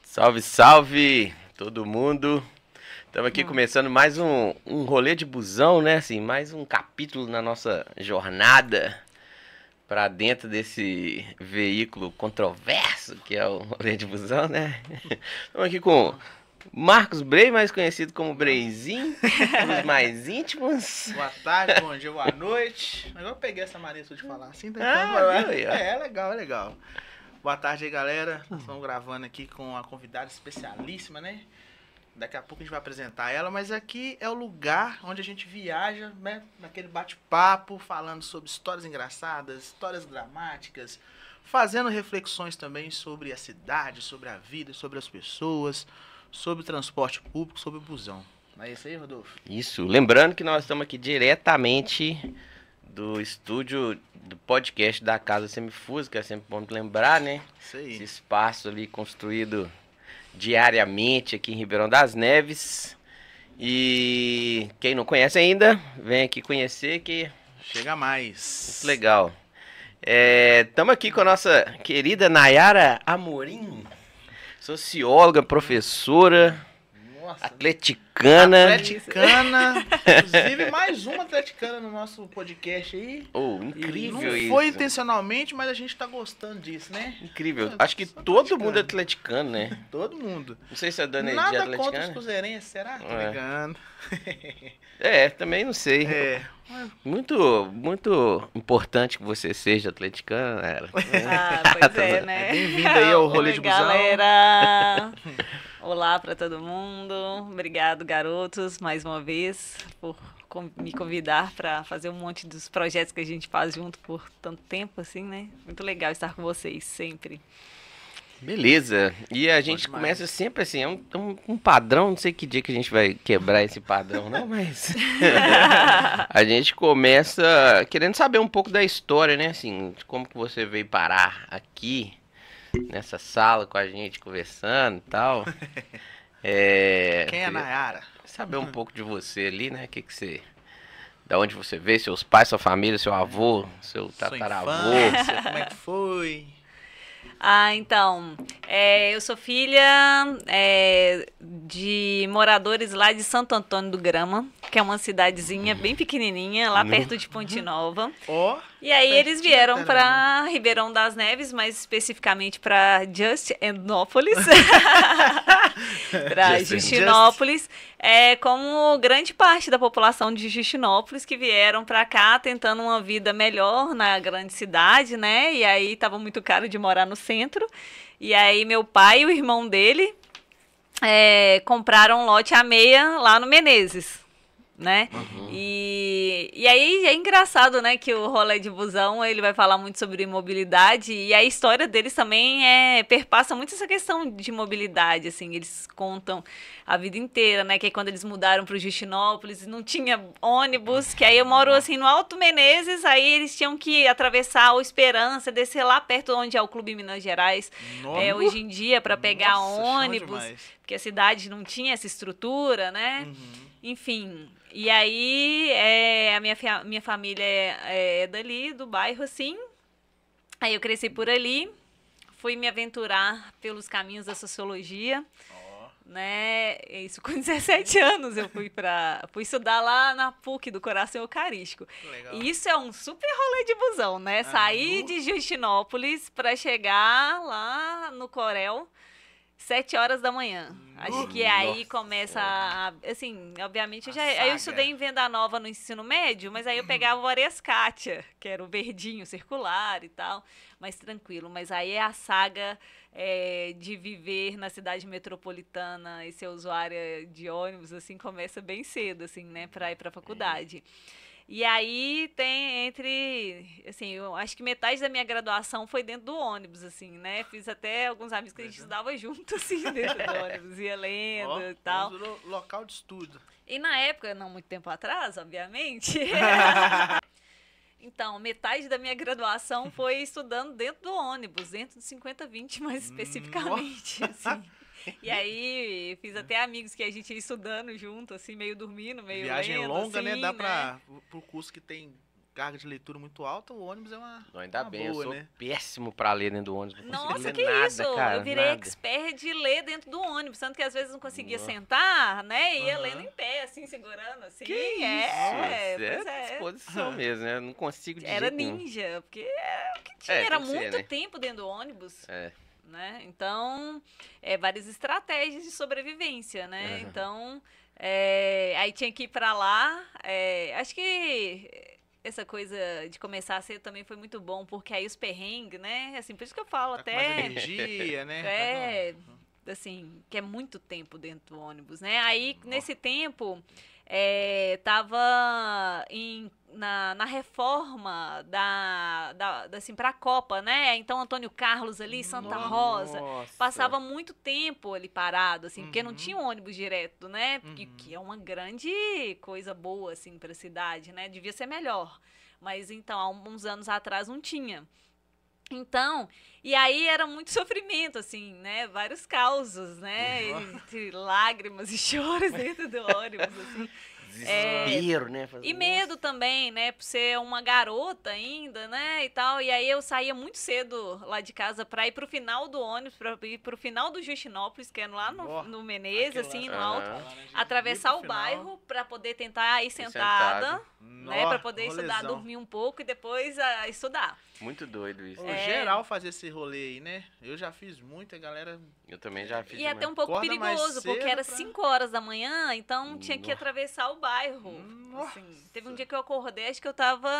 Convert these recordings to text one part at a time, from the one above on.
Salve, salve todo mundo. Estamos aqui começando mais um rolê de busão, né? Assim, mais um capítulo na nossa jornada para dentro desse veículo controverso que é o rolê de busão, né? Estamos aqui com Marcos Brey, mais conhecido como Breizinho, os mais íntimos. Boa tarde, bom dia, boa noite. Agora eu peguei essa mania de falar assim, tá? É legal, é legal. Boa tarde aí, galera. Nós estamos gravando aqui com uma convidada especialíssima, né? Daqui a pouco a gente vai apresentar ela, mas aqui é o lugar onde a gente viaja, né? Naquele bate-papo, falando sobre histórias engraçadas, histórias dramáticas, fazendo reflexões também sobre a cidade, sobre a vida, sobre as pessoas, sobre o transporte público, sobre o busão. Não é isso aí, Rodolfo? Isso. Lembrando que nós estamos aqui diretamente do estúdio do podcast da Casa Semifusa, que é sempre bom lembrar, né? Isso aí. Esse espaço ali construído diariamente aqui em Ribeirão das Neves. E quem não conhece ainda, vem aqui conhecer que chega mais. muito legal. Estamos aqui com a nossa querida Nayara Amorim, socióloga, professora, Nossa, atleticana. Inclusive mais uma atleticana no nosso podcast aí. Incrível não isso. Não foi intencionalmente, mas a gente tá gostando disso, né? Incrível. Acho que todo mundo é atleticano, né? Todo mundo. Não sei se a dona Edi é Nada atleticana. contra os cruzeirenses, será? Tô ligando. Também não sei. Muito importante que você seja atleticana, era. Pois é, né? Bem-vindo aí ao rolê de busão. Galera. Olá para todo mundo. Obrigado, garotos, mais uma vez, por me convidar para fazer um monte dos projetos que a gente faz junto por tanto tempo, assim, né? Muito legal estar com vocês, sempre. Beleza. E a gente começa sempre assim, é um padrão, não sei que dia que a gente vai quebrar esse padrão, não, mas... a gente começa querendo saber um pouco da história, né? Assim, de como que você veio parar aqui, nessa sala com a gente, conversando e tal. Quem é a Nayara? Saber um pouco de você ali, né? Da onde você veio, seus pais, sua família, seu avô, seu tataravô. Sua infância, como é que foi? Então, eu sou filha de moradores lá de Santo Antônio do Grama, que é uma cidadezinha bem pequenininha, lá perto de Ponte Nova. E aí eles vieram para Ribeirão das Neves, mais especificamente para Justinópolis, para Justinópolis, como grande parte da população de Justinópolis que vieram para cá tentando uma vida melhor na grande cidade, né? E aí estava muito caro de morar no centro. E aí meu pai e o irmão dele compraram um lote a meia lá no Menezes, né? E aí é engraçado, né, que o rolê de busão, ele vai falar muito sobre mobilidade, e a história deles também perpassa muito essa questão de mobilidade, assim, eles contam a vida inteira, né, que aí quando eles mudaram para o Justinópolis, não tinha ônibus, que aí eu moro, assim, no Alto Menezes, aí eles tinham que atravessar o Esperança, descer lá perto onde é o Clube Minas Gerais, hoje em dia, para pegar ônibus, porque a cidade não tinha essa estrutura, né? Enfim, e aí a minha família é dali, do bairro, assim. Aí eu cresci por ali, fui me aventurar pelos caminhos da sociologia, né? Isso com 17 anos eu fui estudar lá na PUC do Coração Eucarístico. Legal. E isso é um super rolê de busão, né? Sair de Justinópolis para chegar lá no Corel 7 horas da manhã. Acho que aí começa assim, obviamente, aí eu estudei em Venda Nova no ensino médio, mas aí eu pegava o Arescátia, que era o verdinho circular e tal, mais tranquilo. Mas aí é a saga de viver na cidade metropolitana e ser usuária de ônibus, assim, começa bem cedo, assim, né, para ir para a faculdade. E aí tem assim, eu acho que metade da minha graduação foi dentro do ônibus, assim, né? Fiz até alguns amigos que a gente estudava junto, assim, dentro do ônibus, ia lendo e tal. Local de estudo. E na época, não muito tempo atrás, obviamente, então, metade da minha graduação foi estudando dentro do ônibus, dentro do 50-20, mais especificamente, assim. E aí, fiz até amigos que a gente ia estudando junto, assim, meio dormindo, meio Viagem lendo, longa, assim, né? Dá pra... Pro curso que tem carga de leitura muito alta, o ônibus é uma Não, ainda uma bem, boa, eu sou né? péssimo pra ler dentro do ônibus. Não consigo Nossa, ler que nada, isso! cara, Eu virei nada. expert de ler dentro do ônibus, tanto que às vezes não conseguia Nossa. sentar, né? E ia Aham. lendo em pé, assim, segurando, assim. Que é, isso? pois É disposição mesmo, né? Eu não consigo de Era jeito nenhum. ninja, porque era o que tinha, É, era tem que ser, muito né? tempo dentro do ônibus. É. Né? Então, várias estratégias de sobrevivência, né? Uhum. Então, aí tinha que ir pra lá. Acho que essa coisa de começar cedo também foi muito bom, porque aí os perrengues, né? Assim, por isso que eu falo Tá com mais até. energia, né? Assim, que é muito tempo dentro do ônibus, né? Aí, nesse tempo, tava na reforma assim, pra Copa, né? Então, Antônio Carlos ali, Santa Rosa, Nossa. passava muito tempo ali parado, assim, porque não Uhum. tinha ônibus direto, né? Porque, Uhum. que é uma grande coisa boa, assim, pra cidade, né? Devia ser melhor. Mas, então, há uns anos atrás não tinha. Então, e aí era muito sofrimento, assim, né? Vários causos, né? Entre lágrimas e choros dentro do ônibus, assim. Desespero, né? E medo também, né? Por ser uma garota ainda, né? E tal. E aí eu saía muito cedo lá de casa pra ir pro final do ônibus, pra ir pro final do Justinópolis, que é lá no Menezes, assim, no alto. Atravessar o bairro pra poder tentar ir sentada, né? Pra poder estudar, dormir um pouco e depois estudar. Muito doido isso. Geral fazer esse rolê aí, né? Eu já fiz muito, a galera... Eu também já fiz. E até um pouco Acorda mais perigoso, porque cedo era pra- 5 horas da manhã, então tinha que Nossa. atravessar o bairro. Nossa. Assim, teve um dia que eu acordei, acho que eu tava,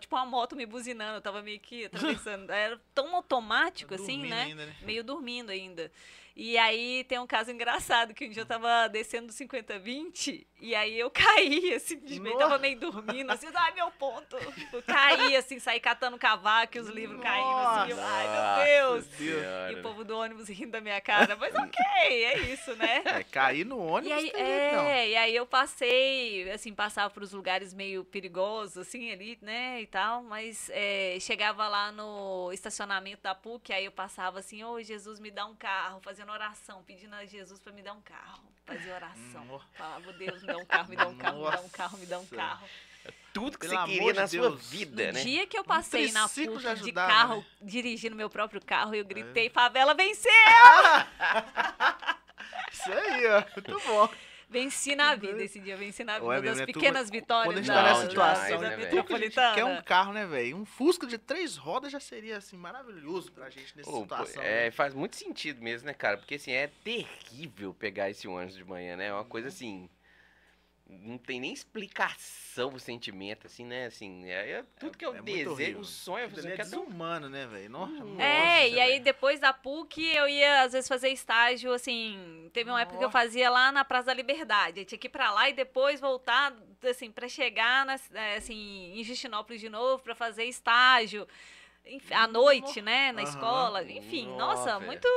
tipo, uma moto me buzinando, eu tava meio que atravessando. Era tão automático, assim, Dormindo né? ainda, né? Meio dormindo ainda. E aí tem um caso engraçado, que um dia eu tava descendo do 50-20, e aí eu caí, assim, de meio, tava meio dormindo, assim, ai, meu ponto. Eu caí, assim, saí catando cavaco e os livros caindo, assim, eu, ai, meu Deus. Senhora. E o povo do ônibus rindo da minha cara, mas ok, é isso, né? Cair no ônibus E aí, tem jeito, não. e aí eu passei, assim, passava por uns lugares meio perigosos, assim, ali, né, e tal, mas chegava lá no estacionamento da PUC, aí eu passava assim, ô, Jesus, me dá um carro, fazendo oração, pedindo a Jesus pra me dar um carro, fazia oração, falava, Deus, me dá um carro, me dá um carro, me dá um carro, me dá um carro. Tudo que Pelo você queria amor na de sua Deus. vida, No né? dia que eu passei na triciclo PUC já de ajudava, carro, né? dirigindo meu próprio carro, eu gritei, favela venceu! Isso aí, ó. Muito bom. Venci na vida esse dia, venci na vida. Ué, das mesmo, é pequenas tudo- vitórias quando a gente da, tá nessa da- situação, da né, velho? metropolitana. Quer um carro, né, velho? Um Fusca de 3 rodas já seria, assim, maravilhoso pra gente nessa Pô, situação. né? faz muito sentido mesmo, né, cara? Porque, assim, é terrível pegar esse ônibus de manhã, né? É uma coisa, assim... Não tem nem explicação o sentimento, assim, né? Assim, tudo que eu muito desejo, horrível. o sonho, Aquilo eu ali é quero ter um... desumano, né, velho? Nossa, E aí velho. depois da PUC eu ia às vezes fazer estágio, assim, teve uma época que eu Nossa. fazia lá na Praça da Liberdade, eu tinha que ir pra lá e depois voltar, assim, pra chegar, assim, em Justinópolis de novo pra fazer estágio. Enfim, à noite, né, na Aham. escola, enfim, Nossa, nossa, velho. muito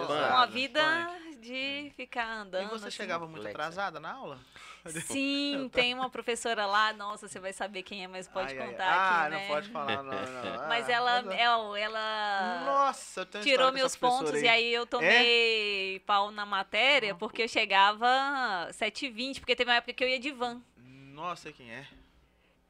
Pesado, uma vida punk. de ficar E andando. você assim. chegava muito Complexa. atrasada na aula? Sim, tem uma professora lá, nossa, você vai saber quem é, mas pode Ai, ai, contar ai. aqui, né? Não pode falar, não. Mas Ah, ela Nossa, eu tenho uma tirou história com meus essa professora pontos aí. e aí eu tomei pau na matéria porque eu chegava 7h20, porque teve uma época que eu ia de van. Nossa, sei quem é.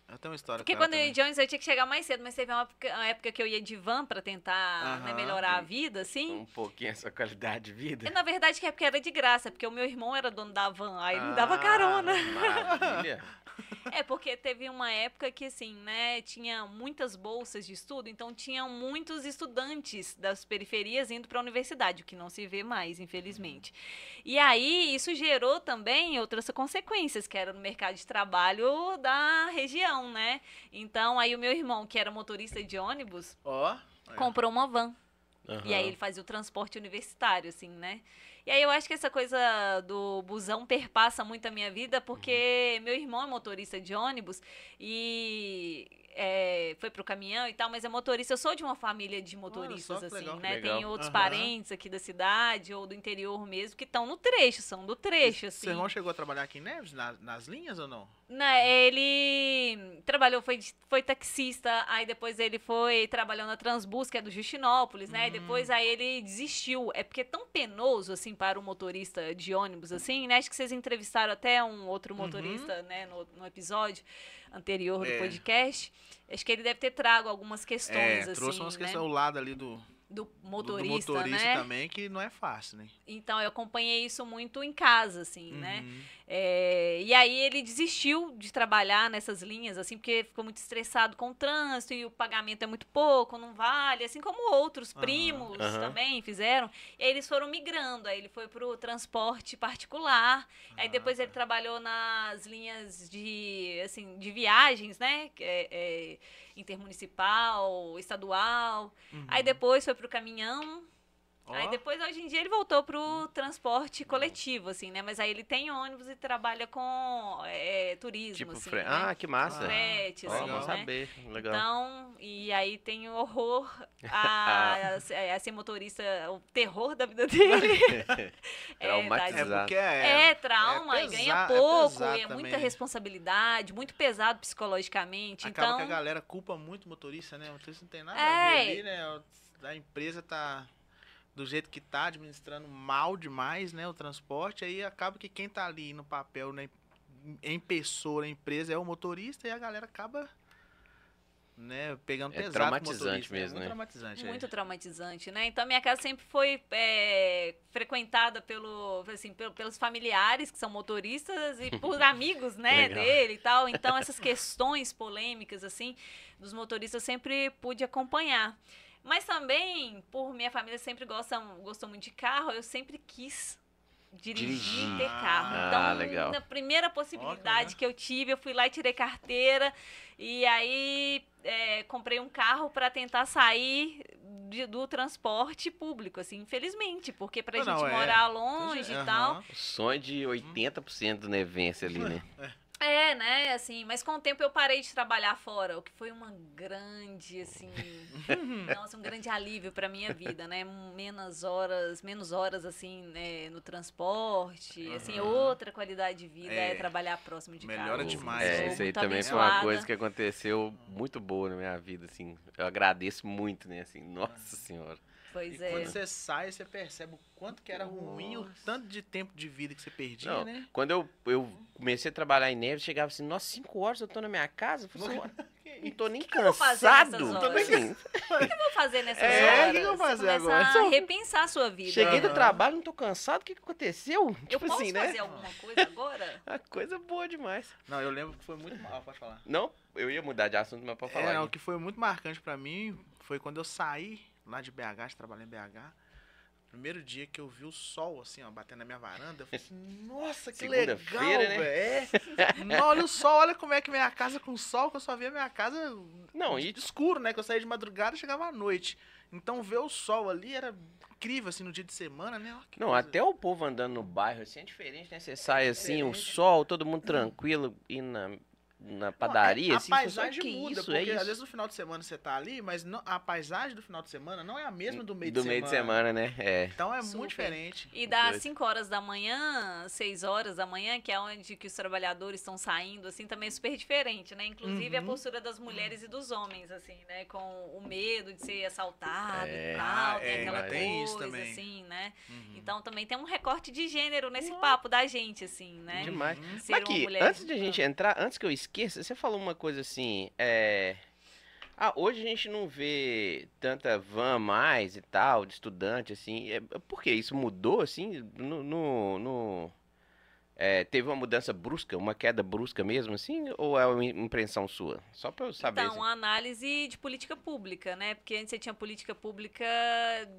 Eu tenho uma história Porque com ela quando eu ia também. de ônibus eu tinha que chegar mais cedo, mas teve uma época que eu ia de van pra tentar né, Aham. melhorar a vida, assim. Um pouquinho essa qualidade de vida. E na verdade que é porque era de graça, porque o meu irmão era dono da van, aí ele me dava carona. Maravilha. É, porque teve uma época que, assim, né, tinha muitas bolsas de estudo, então tinham muitos estudantes das periferias indo para a universidade, o que não se vê mais, infelizmente. E aí, isso gerou também outras consequências, que era no mercado de trabalho da região, né? Então, aí o meu irmão, que era motorista de ônibus, Ó. comprou uma van. Aham. E aí ele fazia o transporte universitário, assim, né? E aí eu acho que essa coisa do busão perpassa muito a minha vida, porque meu irmão é motorista de ônibus e foi pro caminhão e tal, mas é motorista. Eu sou de uma família de motoristas, assim, legal, né? legal. Tem outros parentes aqui da cidade ou do interior mesmo que estão no trecho, são do trecho, assim. Seu irmão chegou a trabalhar aqui em Neves, nas linhas ou não? Ele trabalhou, foi taxista, aí depois ele trabalhou na Transbus, que é do Justinópolis, né? E depois aí ele desistiu. É porque é tão penoso, assim, para um motorista de ônibus, assim, né? Acho que vocês entrevistaram até um outro motorista, né? No episódio anterior do podcast. Acho que ele deve ter trago algumas questões, assim, trouxe umas né? questões ao lado ali do motorista, do motorista né? também, que não é fácil, né? Então, eu acompanhei isso muito em casa, assim, né? E aí ele desistiu de trabalhar nessas linhas, assim, porque ficou muito estressado com o trânsito e o pagamento é muito pouco, não vale, assim como outros primos também fizeram. E aí eles foram migrando, aí ele foi pro transporte particular, aí depois ele trabalhou nas linhas de viagens, né? Intermunicipal, estadual, aí depois foi pro caminhão. Aí depois, hoje em dia, ele voltou pro transporte coletivo, assim, né? Mas aí ele tem ônibus e trabalha com turismo, assim, né? Ah, que massa. Frete, assim, Vamos né? saber, legal. Então, e aí tem o horror a ser motorista, o terror da vida dele. Traumatizado. Trauma, e ganha pouco, e é muita responsabilidade, muito pesado psicologicamente. Acaba então, que a galera culpa muito o motorista, né? O motorista não tem nada a ver ali, né? A empresa tá do jeito que tá, administrando mal demais, né, o transporte, aí acaba que quem tá ali no papel, né, em pessoa, na empresa, é o motorista, e a galera acaba, né, pegando pesado. Traumatizante mesmo, muito né? traumatizante. Muito traumatizante, né? Então, a minha casa sempre foi frequentada pelos familiares, que são motoristas, e por amigos, né, dele e tal. Então, essas questões polêmicas, assim, dos motoristas, eu sempre pude acompanhar. Mas também, por minha família sempre gostou muito de carro, eu sempre quis dirigir e ter carro. Então, legal. na primeira possibilidade que eu tive, eu fui lá e tirei carteira. E aí, comprei um carro para tentar sair do transporte público, assim, infelizmente. Porque pra gente morar longe e tal... O sonho de 80% do Nevense ali, né? Né, assim, mas com o tempo eu parei de trabalhar fora, o que foi uma grande, assim, um grande alívio pra minha vida, né, menos horas, assim, né, no transporte, assim, outra qualidade de vida trabalhar próximo de casa. Melhora demais. Isso aí também foi uma coisa que aconteceu muito boa na minha vida, assim, eu agradeço muito, né, assim, nossa senhora. Pois Quando você sai, você percebe o quanto que era ruim, o tanto de tempo de vida que você perdia, né? Quando eu comecei a trabalhar em Neves, chegava assim, nossa, 5 horas eu tô na minha casa, eu falei assim, não tô nem cansado. O que eu vou fazer nessas O horas? que eu vou fazer agora? A repensar a sua vida. Cheguei do trabalho, não tô cansado, o que aconteceu? Eu posso fazer alguma coisa agora? A coisa boa demais. Não, eu lembro que foi muito mal, pode falar. Não, eu ia mudar de assunto, mas pode falar. O que foi muito marcante pra mim foi quando eu saí lá de BH, trabalhei em BH. Primeiro dia que eu vi o sol, assim, ó, batendo na minha varanda, eu falei assim, nossa, que legal, velho. Olha o sol, olha como é que minha casa com sol, que eu só via minha casa escuro, né? Que eu saía de madrugada e chegava à noite. Então ver o sol ali era incrível, assim, no dia de semana, né? Até o povo andando no bairro, assim, é diferente, né? Você sai assim, o sol, todo mundo tranquilo, e na padaria, a assim, paisagem muda, porque às vezes no final de semana você tá ali, mas a paisagem do final de semana não é a mesma do meio de semana. Do meio de semana, né? Então é muito diferente. E das 5 horas da manhã, 6 horas da manhã, que é onde que os trabalhadores estão saindo, assim, também é super diferente, né? Inclusive a postura das mulheres e dos homens, assim, né? Com o medo de ser assaltado e tal, tem aquela coisa, isso também. assim, né? Então também tem um recorte de gênero nesse papo da gente, assim, né? Demais. Ser Mas aqui, mulher... antes de a gente entrar, antes que eu esqueça, você falou uma coisa assim, hoje a gente não vê tanta van mais e tal, de estudante, assim, por que isso mudou, assim, teve uma mudança brusca, uma queda brusca mesmo, assim, ou é uma impressão sua? Só pra eu saber. Então, assim. uma análise de política pública, né, porque antes você tinha política pública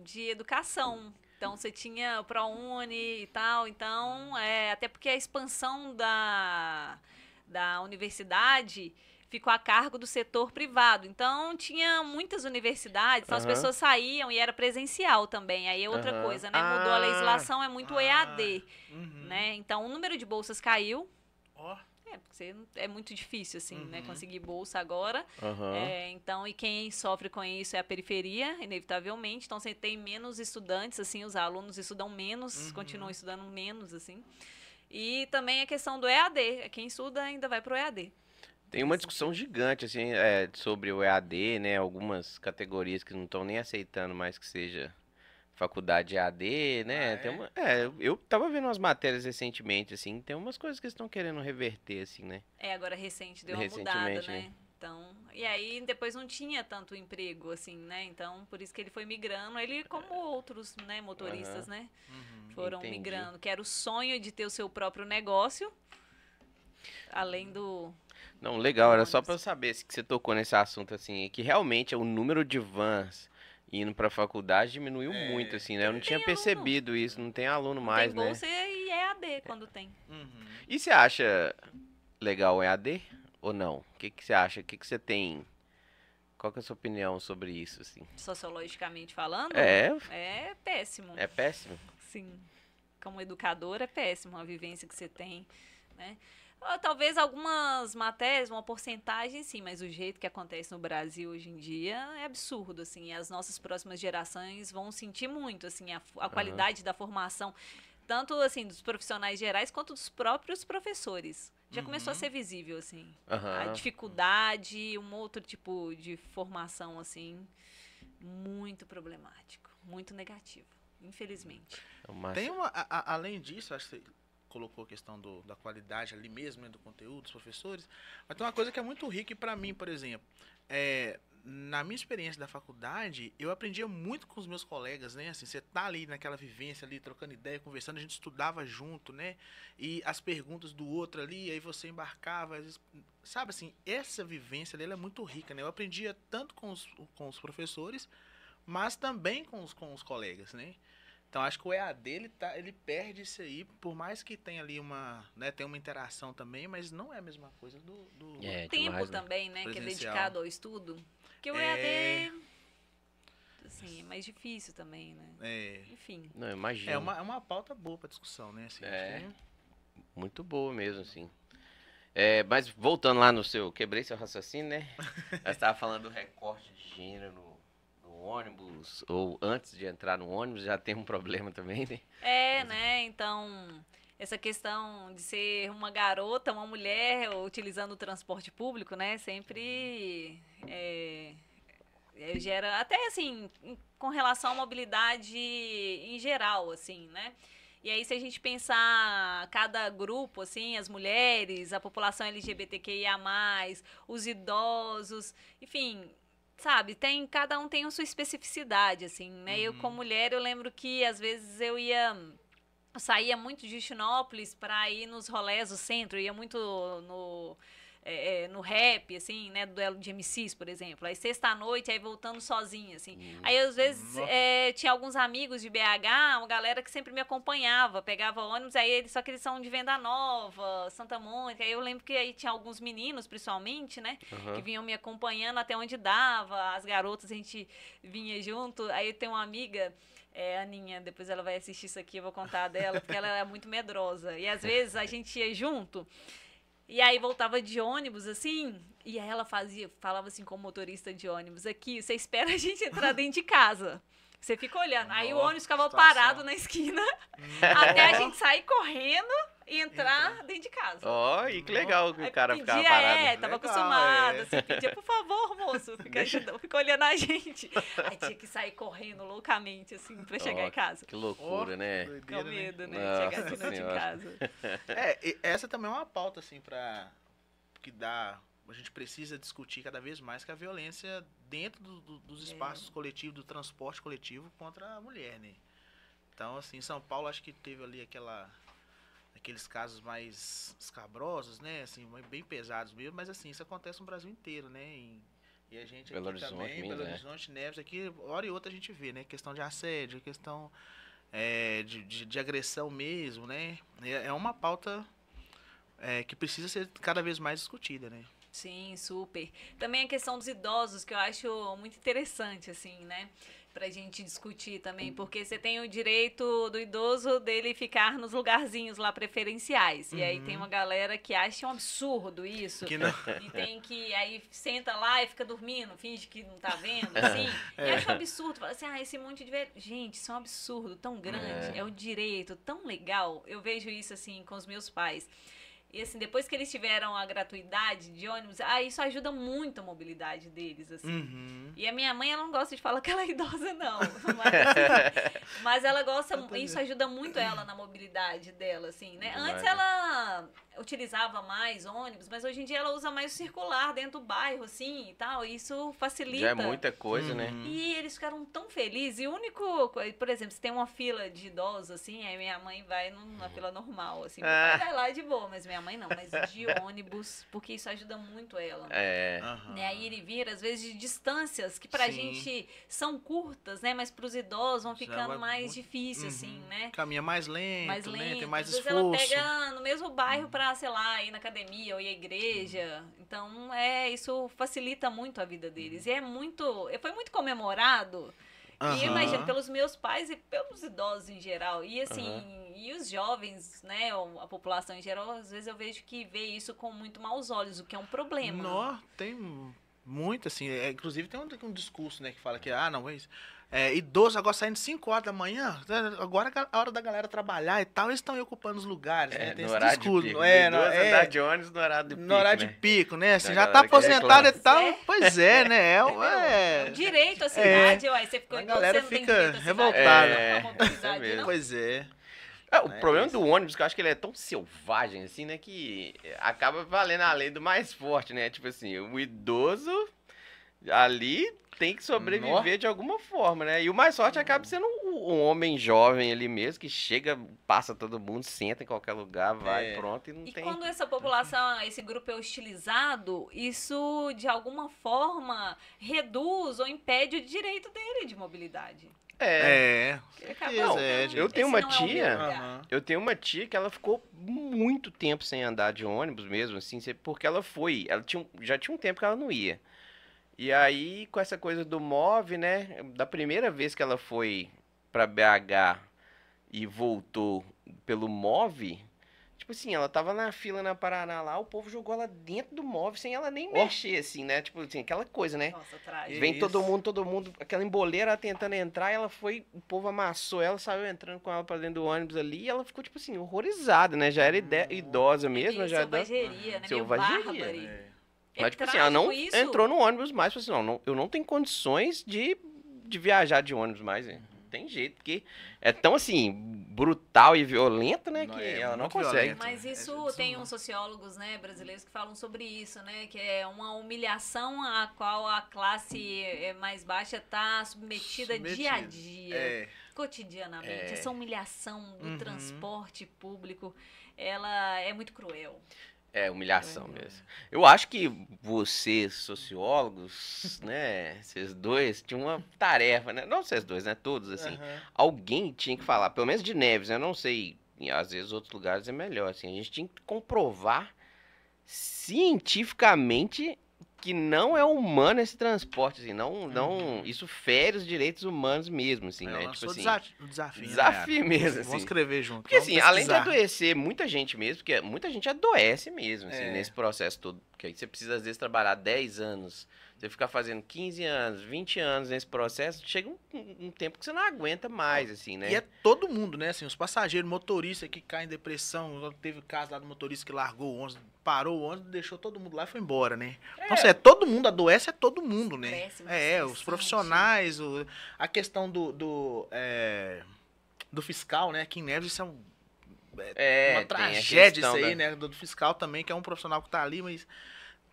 de educação. Então, você tinha o ProUni e tal, então, até porque a expansão da universidade ficou a cargo do setor privado. Então, tinha muitas universidades, então as pessoas saíam e era presencial também. Aí é outra coisa, né? Mudou a legislação, é muito EAD, né? Então, o número de bolsas caiu. Porque é muito difícil, assim, né? Conseguir bolsa agora. Então, e quem sofre com isso é a periferia, inevitavelmente. Então, você tem menos estudantes, assim, os alunos estudam menos, continuam estudando menos, assim. E também a questão do EAD. Quem estuda ainda vai pro EAD. Tem uma discussão gigante, assim, sobre o EAD, né? Algumas categorias que não estão nem aceitando mais que seja faculdade EAD, né? Eu tava vendo umas matérias recentemente, assim, tem umas coisas que eles estão querendo reverter, assim, né? Agora recente deu uma mudada, né? Então, e aí depois não tinha tanto emprego, assim, né? Então, por isso que ele foi migrando, ele como outros, né, motoristas, né? Foram migrando, que era o sonho de ter o seu próprio negócio, além do... Não, legal, era só pra eu saber que você tocou nesse assunto, assim, que realmente o número de vans indo pra faculdade diminuiu muito, assim, né? Eu não tinha percebido isso, não tem aluno mais, né? Tem bolsa e EAD quando tem. E você acha legal o EAD ou não? O que você acha? O que você tem? Qual que é a sua opinião sobre isso, assim? Sociologicamente falando? É péssimo. É péssimo? Sim. Como educador é péssimo a vivência que você tem, né? Talvez algumas matérias, uma porcentagem, sim, mas o jeito que acontece no Brasil hoje em dia é absurdo, assim, e as nossas próximas gerações vão sentir muito, assim, a qualidade da formação, tanto, assim, dos profissionais gerais quanto dos próprios professores. Já começou a ser visível, assim, a dificuldade, um outro tipo de formação, assim, muito problemático, muito negativo, infelizmente. Tem além disso, acho que colocou a questão da qualidade ali mesmo, né, do conteúdo, dos professores, mas tem uma coisa que é muito rica e para mim, por exemplo, na minha experiência da faculdade, eu aprendia muito com os meus colegas, né, assim, você tá ali naquela vivência ali, trocando ideia, conversando, a gente estudava junto, né, e as perguntas do outro ali, aí você embarcava, às vezes, sabe assim, essa vivência ali, ela é muito rica, né, eu aprendia tanto com os professores, mas também com os colegas, né. Então, acho que o EAD, ele perde isso aí, por mais que tenha ali tem uma interação também, mas não é a mesma coisa do tempo demais, também, né? Que é dedicado ao estudo. Porque o EAD, assim, é mais difícil também, né? Enfim. Não, imagina. É uma pauta boa para discussão, né? Assim, muito boa mesmo, assim. Mas voltando lá no quebrei seu raciocínio, né? Você estava falando do recorte de gênero no ônibus, ou antes de entrar no ônibus, já tem um problema também, né? Né? Então, essa questão de ser uma garota, uma mulher utilizando o transporte público, né? Sempre gera, até assim, com relação à mobilidade em geral, assim, né? E aí, se a gente pensar cada grupo, assim, as mulheres, a população LGBTQIA+, os idosos, enfim, sabe, cada um tem a sua especificidade, assim, né? Eu, como mulher, eu lembro que, às vezes, eu saía muito de Justinópolis para ir nos rolés do centro, eu ia muito no rap, assim, né, do duelo de MCs, por exemplo. Aí sexta-noite, aí voltando sozinha, assim. Aí, às vezes, tinha alguns amigos de BH, uma galera que sempre me acompanhava, pegava ônibus, só que eles são de Venda Nova, Santa Mônica, aí eu lembro que aí tinha alguns meninos, principalmente, né, que vinham me acompanhando até onde dava, as garotas, a gente vinha junto. Aí tem uma amiga, a Aninha, depois ela vai assistir isso aqui, eu vou contar dela, porque ela é muito medrosa. E, às vezes, a gente ia junto. E aí voltava de ônibus, assim, e aí ela falava assim com o motorista de ônibus, aqui, você espera a gente entrar dentro de casa. Você fica olhando. Aí o ônibus ficava parado na esquina, até a gente sair correndo e entrar dentro de casa. E que legal que o cara ficava parado. Tava acostumada, assim, pedia, por favor, moço, fica olhando a gente. Aí tinha que sair correndo loucamente, assim, pra chegar em casa. Que loucura, né? Com medo, né? Chegar de noite em casa. Essa também é uma pauta, assim, a gente precisa discutir cada vez mais, que a violência dentro dos espaços coletivos, do transporte coletivo contra a mulher, né? Então, assim, em São Paulo, acho que teve ali aqueles casos mais escabrosos, né? Assim, bem pesados mesmo, mas assim, isso acontece no Brasil inteiro, né? E a gente Belo aqui Horizonte, também, Belo Horizonte, Neves, aqui, hora e outra a gente vê, né? Questão de assédio, questão de agressão mesmo, né? É uma pauta que precisa ser cada vez mais discutida, né? Sim, super. Também a questão dos idosos, que eu acho muito interessante, assim, né? pra gente discutir também, porque você tem o direito do idoso dele ficar nos lugarzinhos lá preferenciais. E aí tem uma galera que acha um absurdo isso. Que não... E tem que, aí senta lá e fica dormindo, finge que não tá vendo, assim. E acha um absurdo. Fala assim, esse monte de velho... Gente, isso é um absurdo tão grande. É um direito tão legal. Eu vejo isso, assim, com os meus pais. E assim, depois que eles tiveram a gratuidade de ônibus, isso ajuda muito a mobilidade deles, assim. E a minha mãe, ela não gosta de falar que ela é idosa, não. Mas ela gosta, isso ajuda muito ela na mobilidade dela, assim, né? Antes ela utilizava mais ônibus, mas hoje em dia ela usa mais o circular dentro do bairro, assim, e tal. E isso facilita. Já é muita coisa, né? E eles ficaram tão felizes. E o único, por exemplo, se tem uma fila de idosos, assim, aí minha mãe vai na fila normal, assim. Meu pai vai lá de boa, mas minha mãe não, mas de ônibus, porque isso ajuda muito ela. Né? A ir e vir, às vezes, de distâncias que pra gente são curtas, né? Mas pros idosos vão ficando mais difícil, assim, né? Caminha mais lento, né? Tem mais às vezes esforço. ela pega no mesmo bairro pra, sei lá, ir na academia ou ir à igreja. Então, isso facilita muito a vida deles. E foi muito comemorado. E eu imagino, pelos meus pais e pelos idosos em geral. E assim, e os jovens, né, a população em geral, às vezes eu vejo que vê isso com muito maus olhos, o que é um problema. Não, tem muito, assim, inclusive tem um discurso, né, que fala que, não, mas idoso agora saindo 5 horas da manhã, agora é a hora da galera trabalhar e tal, eles estão ocupando os lugares, né, tem no esse horário discurso. De pico. Andar de ônibus no horário de pico, no horário né? de pico, né, assim, Da já tá galera que aposentado e tal, reclama. pois é, né, é direito à cidade, você ficou a idoso, galera você não tem fica direito à cidade, revoltada. não é uma mobilidade, mesmo. não? Pois é. O problema do ônibus, que eu acho que ele é tão selvagem, assim, né, que acaba valendo a lei do mais forte, né? Tipo assim, o idoso ali tem que sobreviver de alguma forma, né? E o mais forte acaba sendo um homem jovem ali mesmo, que chega, passa todo mundo, senta em qualquer lugar, vai, pronto, e não tem... E quando essa população, esse grupo é hostilizado, isso de alguma forma reduz ou impede o direito dele de mobilidade. Eu tenho uma tia, que ela ficou muito tempo sem andar de ônibus mesmo, assim, porque ela já tinha um tempo que ela não ia. E aí, com essa coisa do MOV, né, da primeira vez que ela foi pra BH e voltou pelo MOV, tipo assim, ela tava na fila na Paraná lá, o povo jogou ela dentro do MOV sem ela nem mexer, assim, né? Tipo assim, aquela coisa, né? Nossa, trágico. Vem todo mundo, aquela emboleira tentando entrar, e ela foi, o povo amassou ela, saiu entrando com ela pra dentro do ônibus ali, e ela ficou, tipo assim, horrorizada, né? Já era idosa mesmo, já era... Selvageria, né? Selvageria. Mas, tipo assim, ela não entrou no ônibus mais, falou assim, não, eu não tenho condições de viajar de ônibus mais, né? Não tem jeito, porque é tão, assim, brutal e violento, né, que ela não consegue. Mas isso tem uns sociólogos, né, brasileiros que falam sobre isso, né, que é uma humilhação a qual a classe mais baixa está submetida dia a dia, cotidianamente. Essa humilhação do transporte público, ela é muito cruel. É, humilhação mesmo. Eu acho que vocês, sociólogos, né, vocês dois, tinham uma tarefa, né? Não vocês dois, né? Todos, assim. Alguém tinha que falar, pelo menos de Neves, né? Eu não sei, às vezes outros lugares é melhor, assim. A gente tinha que comprovar cientificamente que não é humano esse transporte, assim. Isso fere os direitos humanos mesmo, assim, né? Tipo assim, desafio mesmo, assim. Vamos escrever junto. Porque, assim, além de adoecer muita gente mesmo, porque muita gente adoece mesmo, assim, nesse processo todo. Porque aí você precisa, às vezes, trabalhar 10 anos, você ficar fazendo 15 anos, 20 anos nesse processo, chega um tempo que você não aguenta mais, assim, né? E é todo mundo, né? Assim, os passageiros, motoristas que caem em depressão, teve o caso lá do motorista que largou o ônibus, parou o ônibus, deixou todo mundo lá e foi embora, né? Então, assim, todo mundo, adoece todo mundo, né? Os profissionais, a questão do fiscal, né? Aqui em Neves, isso é uma tragédia isso aí, né? Do fiscal também, que é um profissional que tá ali, mas...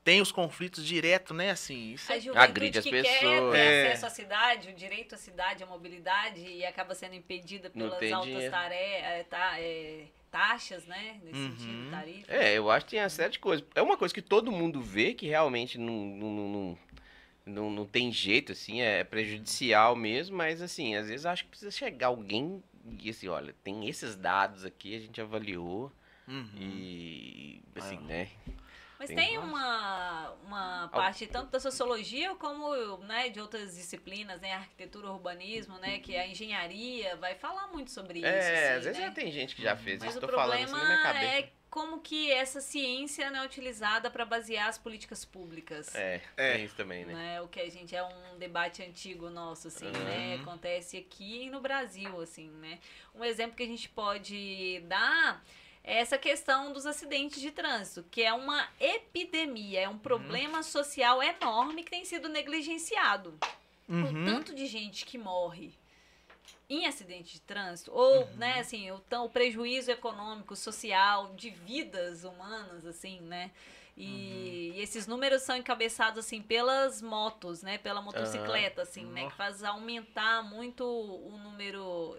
Tem os conflitos direto, né, assim... Isso agride as pessoas. Quer ter acesso à cidade, o direito à cidade, à mobilidade, e acaba sendo impedida pelas altas taxas, né, nesse sentido, tarifas. Eu acho que tem uma série de coisas. É uma coisa que todo mundo vê, que realmente não tem jeito, assim, é prejudicial mesmo, mas, assim, às vezes acho que precisa chegar alguém e, assim, olha, tem esses dados aqui, a gente avaliou, e, assim, né... Mas tem uma parte tanto da sociologia como, né, de outras disciplinas, né, arquitetura, urbanismo, né, que a engenharia vai falar muito sobre isso. Às vezes já tem gente que já fez isso. Tô falando assim na minha cabeça. É como que essa ciência não é utilizada para basear as políticas públicas. Tem isso também, né? O que a gente é um debate antigo nosso, assim, né? Acontece aqui no Brasil, assim, né? Um exemplo que a gente pode dar é essa questão dos acidentes de trânsito, que é uma epidemia, é um problema social enorme que tem sido negligenciado. O tanto de gente que morre em acidente de trânsito, ou, né, assim, o prejuízo econômico, social, de vidas humanas, assim, né, e esses números são encabeçados, assim, pelas motos, né, pela motocicleta, assim, né, que faz aumentar muito o número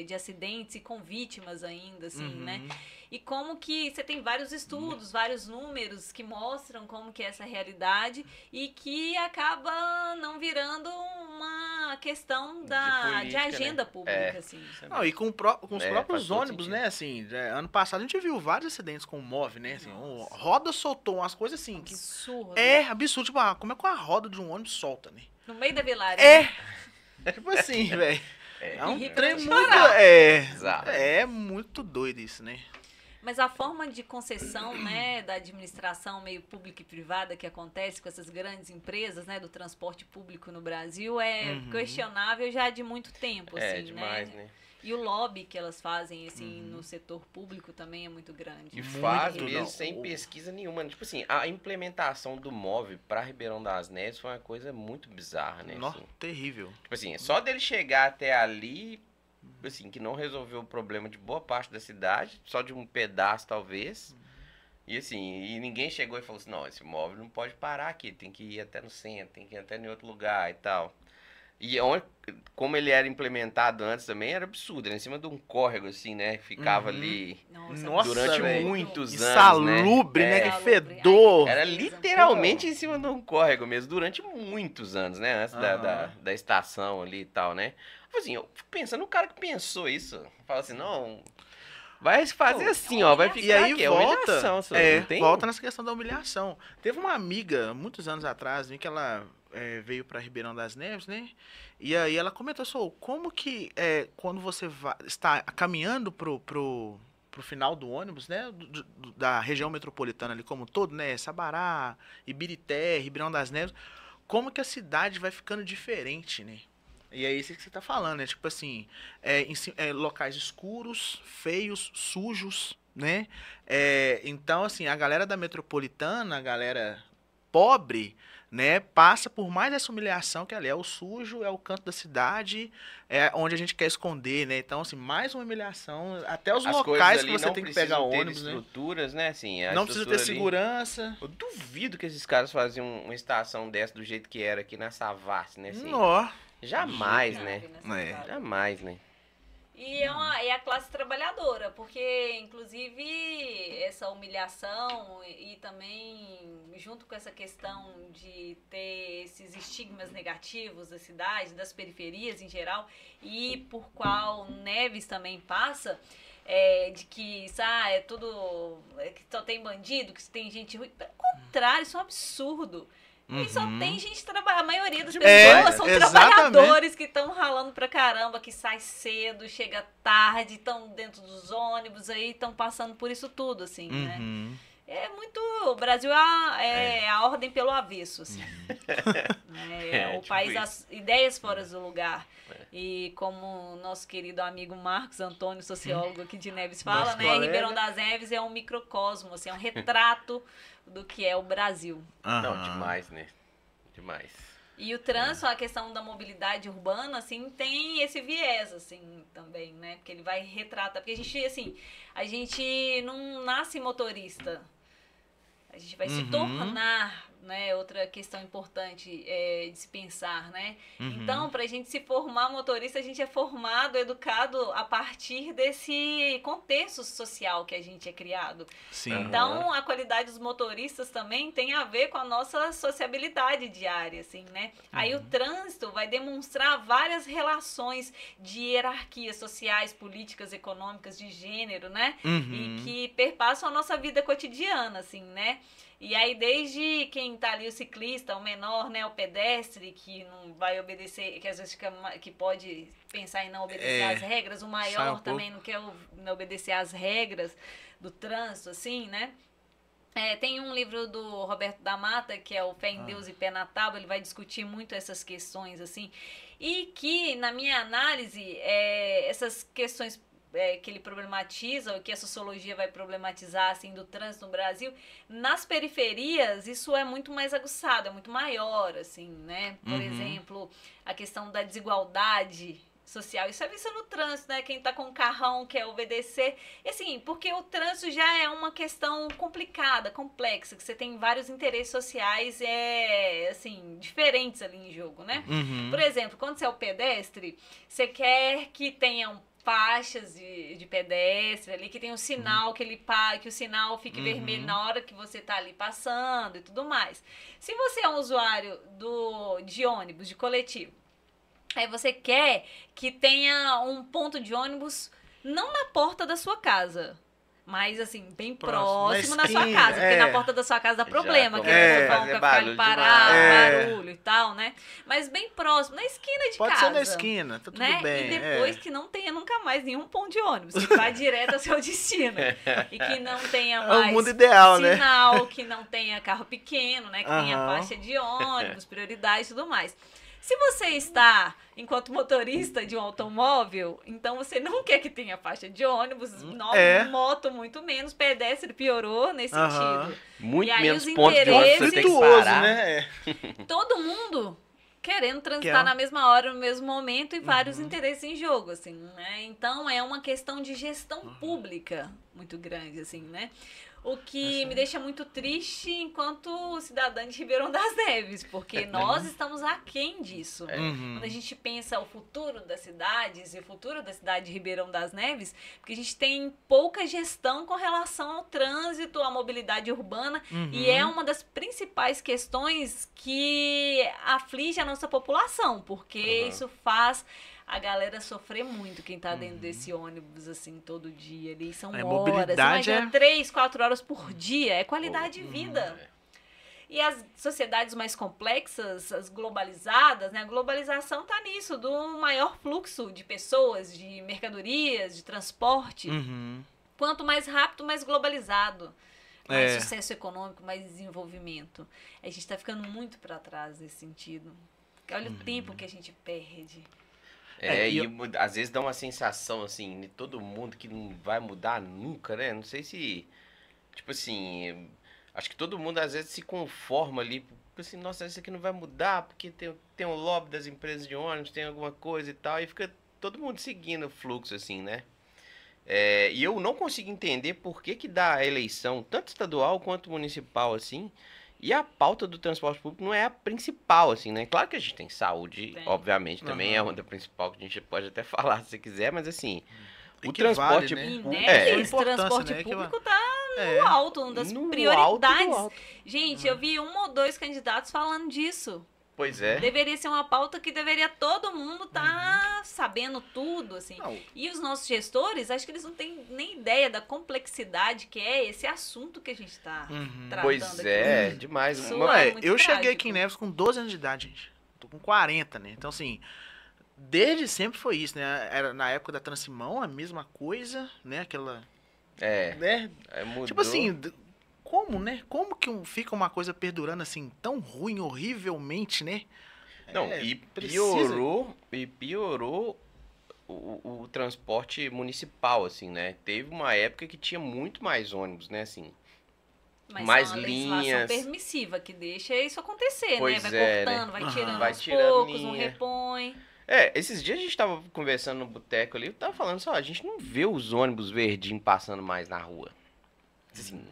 de acidentes e com vítimas ainda, assim, né, e como que você tem vários estudos, vários números que mostram como que é essa realidade e que acaba não virando uma questão de agenda pública, assim. Não, e com os próprios ônibus, né, assim, ano passado a gente viu vários acidentes com o MOV, né, assim, roda soltou umas coisas assim. Absurdo. Absurdo, tipo, como é que a roda de um ônibus solta, né? No meio da vilareja. Tipo assim, velho. É um trem muito... Exato. É muito doido isso, né? Mas a forma de concessão, né, da administração meio pública e privada que acontece com essas grandes empresas, né, do transporte público no Brasil é questionável já de muito tempo, assim, demais, né? E o lobby que elas fazem, assim, no setor público também é muito grande. E faz mesmo sem pesquisa nenhuma. Tipo assim, a implementação do MOV para Ribeirão das Neves foi uma coisa muito bizarra, né? Nossa, assim. terrível. Tipo assim, só dele chegar até ali, assim, que não resolveu o problema de boa parte da cidade, só de um pedaço talvez. E assim, e ninguém chegou e falou assim, não, esse MOV não pode parar aqui, tem que ir até no centro, tem que ir até em outro lugar e tal. E como ele era implementado antes também, era absurdo. Era em cima de um córrego, assim, né? Ficava ali durante muitos anos, insalubre, né? Que fedor. Era literalmente em cima de um córrego mesmo, durante muitos anos, né? Antes da estação ali e tal, né? Assim, eu fico pensando, o cara que pensou isso, fala assim, não... Vai fazer assim, vai ficar e aí aqui, volta nessa questão da humilhação. Teve uma amiga, muitos anos atrás, que ela veio para Ribeirão das Neves, né? E aí ela comentou assim, como que quando você está caminhando pro final do ônibus, né? Da região metropolitana ali como um todo, né? Sabará, Ibirité, Ribeirão das Neves, como que a cidade vai ficando diferente, né? E é isso que você tá falando, né? Tipo assim, locais escuros, feios, sujos, né? Então, assim, a galera da metropolitana, a galera pobre, né, passa por mais essa humilhação que ali é o sujo, é o canto da cidade, é onde a gente quer esconder, né? Então, assim, mais uma humilhação, até os locais que você tem que pegar ônibus, né? Estruturas, né? Assim, não precisa ter segurança. Eu duvido que esses caras faziam uma estação dessa do jeito que era aqui na Savassi, né? Assim, jamais, né? Jamais, né? E é a classe trabalhadora, porque, inclusive, essa humilhação e também, junto com essa questão de ter esses estigmas negativos da cidade, das periferias em geral, e por qual Neves também passa, de que é tudo, que só tem bandido, que tem gente ruim. Pelo contrário, isso é um absurdo. E só tem gente trabalhando. A maioria das pessoas são trabalhadores que estão ralando pra caramba, que sai cedo, chega tarde, estão dentro dos ônibus aí, estão passando por isso tudo, assim, né? É muito... O Brasil é a ordem pelo avesso, assim. O tipo país das ideias fora do lugar. E como o nosso querido amigo Marcos Antônio, sociólogo aqui de Neves, fala, né? Ribeirão das Neves é um microcosmo, assim, é um retrato do que é o Brasil. Não, demais, né? Demais. E o trânsito, a questão da mobilidade urbana, assim, tem esse viés, assim, também, né? Porque ele vai retratar. Porque a gente não nasce motorista. A gente vai se tornar né, outra questão importante de se pensar, né? Então, para a gente se formar motorista, a gente é formado, educado a partir desse contexto social que a gente é criado. Sim. Então, a qualidade dos motoristas também tem a ver com a nossa sociabilidade diária, assim, né? Aí o trânsito vai demonstrar várias relações de hierarquias sociais, políticas, econômicas, de gênero, né? E que perpassam a nossa vida cotidiana, assim, né? E aí, desde quem tá ali, o ciclista, o menor, né, o pedestre, que não vai obedecer, que às vezes que pode pensar em não obedecer às regras, o maior também não quer não obedecer às regras do trânsito, assim, né? Tem um livro do Roberto da Mata, que é o Fé em Deus e Pé na Tábua, ele vai discutir muito essas questões, assim, e que, na minha análise, essas questões que ele problematiza, ou que a sociologia vai problematizar, assim, do trânsito no Brasil, nas periferias, isso é muito mais aguçado, é muito maior, assim, né? Por exemplo, a questão da desigualdade social, isso é visto no trânsito, né? Quem tá com um carrão quer obedecer, e assim, porque o trânsito já é uma questão complicada, complexa, que você tem vários interesses sociais, assim, diferentes ali em jogo, né? Por exemplo, quando você é o pedestre, você quer que tenha faixas de pedestre ali, que tem um sinal que que o sinal fique vermelho na hora que você tá ali passando e tudo mais. Se você é um usuário de ônibus, de coletivo, aí você quer que tenha um ponto de ônibus não na porta da sua casa, mas assim, bem próximo na sua casa, porque na porta da sua casa dá problema, que as pessoas vão ficar ali parado, barulho e tal, né? Mas bem próximo, na esquina de casa. Pode ser na esquina, tá tudo bem. E depois que não tenha nunca mais nenhum ponto de ônibus, que vá direto ao seu destino. E que não tenha mais o mundo ideal, sinal, que não tenha carro pequeno, né? Que tenha faixa de ônibus, prioridade e tudo mais. Se você está, enquanto motorista de um automóvel, então você não quer que tenha faixa de ônibus, moto muito menos, pedestre piorou nesse sentido. Muito e aí menos os pontos de ônibus você tem que parar. Né? Todo mundo querendo transitar na mesma hora, no mesmo momento, e vários interesses em jogo, assim, né? Então é uma questão de gestão pública muito grande, assim, né? O que me deixa muito triste enquanto cidadã de Ribeirão das Neves, porque nós estamos aquém disso. Quando a gente pensa o futuro das cidades e o futuro da cidade de Ribeirão das Neves, porque a gente tem pouca gestão com relação ao trânsito, à mobilidade urbana, e é uma das principais questões que aflige a nossa população, porque isso faz a galera sofrer muito, quem tá dentro desse ônibus, assim, todo dia ali, são horas, imagina, 3, 4 horas por dia, é qualidade de vida. E as sociedades mais complexas, as globalizadas, né, a globalização tá nisso, do maior fluxo de pessoas, de mercadorias, de transporte. Quanto mais rápido, mais globalizado. Mais sucesso econômico, mais desenvolvimento. A gente tá ficando muito para trás nesse sentido. Olha o tempo que a gente perde. Às vezes dá uma sensação, assim, de todo mundo que não vai mudar nunca, né? Não sei se, tipo assim, acho que todo mundo às vezes se conforma ali, assim, nossa, isso aqui não vai mudar, porque tem um lobby das empresas de ônibus, tem alguma coisa e tal, e fica todo mundo seguindo o fluxo, assim, né? E eu não consigo entender por que dá a eleição, tanto estadual quanto municipal, assim, e a pauta do transporte público não é a principal, assim, né? Claro que a gente tem saúde, obviamente, também é uma da principal, que a gente pode até falar se quiser, mas assim, o transporte público... Esse transporte público tá no alto, uma das prioridades. Alto. Gente, eu vi 1 ou 2 candidatos falando disso. Pois é. Deveria ser uma pauta que deveria todo mundo estar sabendo tudo, assim. E os nossos gestores, acho que eles não têm nem ideia da complexidade que é esse assunto que a gente está tratando pois aqui. Demais. Eu cheguei aqui em Neves com 12 anos de idade, gente. Tô com 40, né? Então, assim, desde sempre foi isso, né? Era na época da Transimão, a mesma coisa, né? Aquela... né? Mudou. Tipo assim... Como, né? Como que fica uma coisa perdurando assim, tão ruim, horrivelmente, né? Não, piorou o transporte municipal, assim, né? Teve uma época que tinha muito mais ônibus, né, assim. Mas mais é uma linhas. legislação permissiva que deixa isso acontecer, pois né? Vai cortando, vai tirando aos poucos, não repõe. Esses dias a gente tava conversando no boteco ali, eu tava falando só, a gente não vê os ônibus verdinhos passando mais na rua. Assim...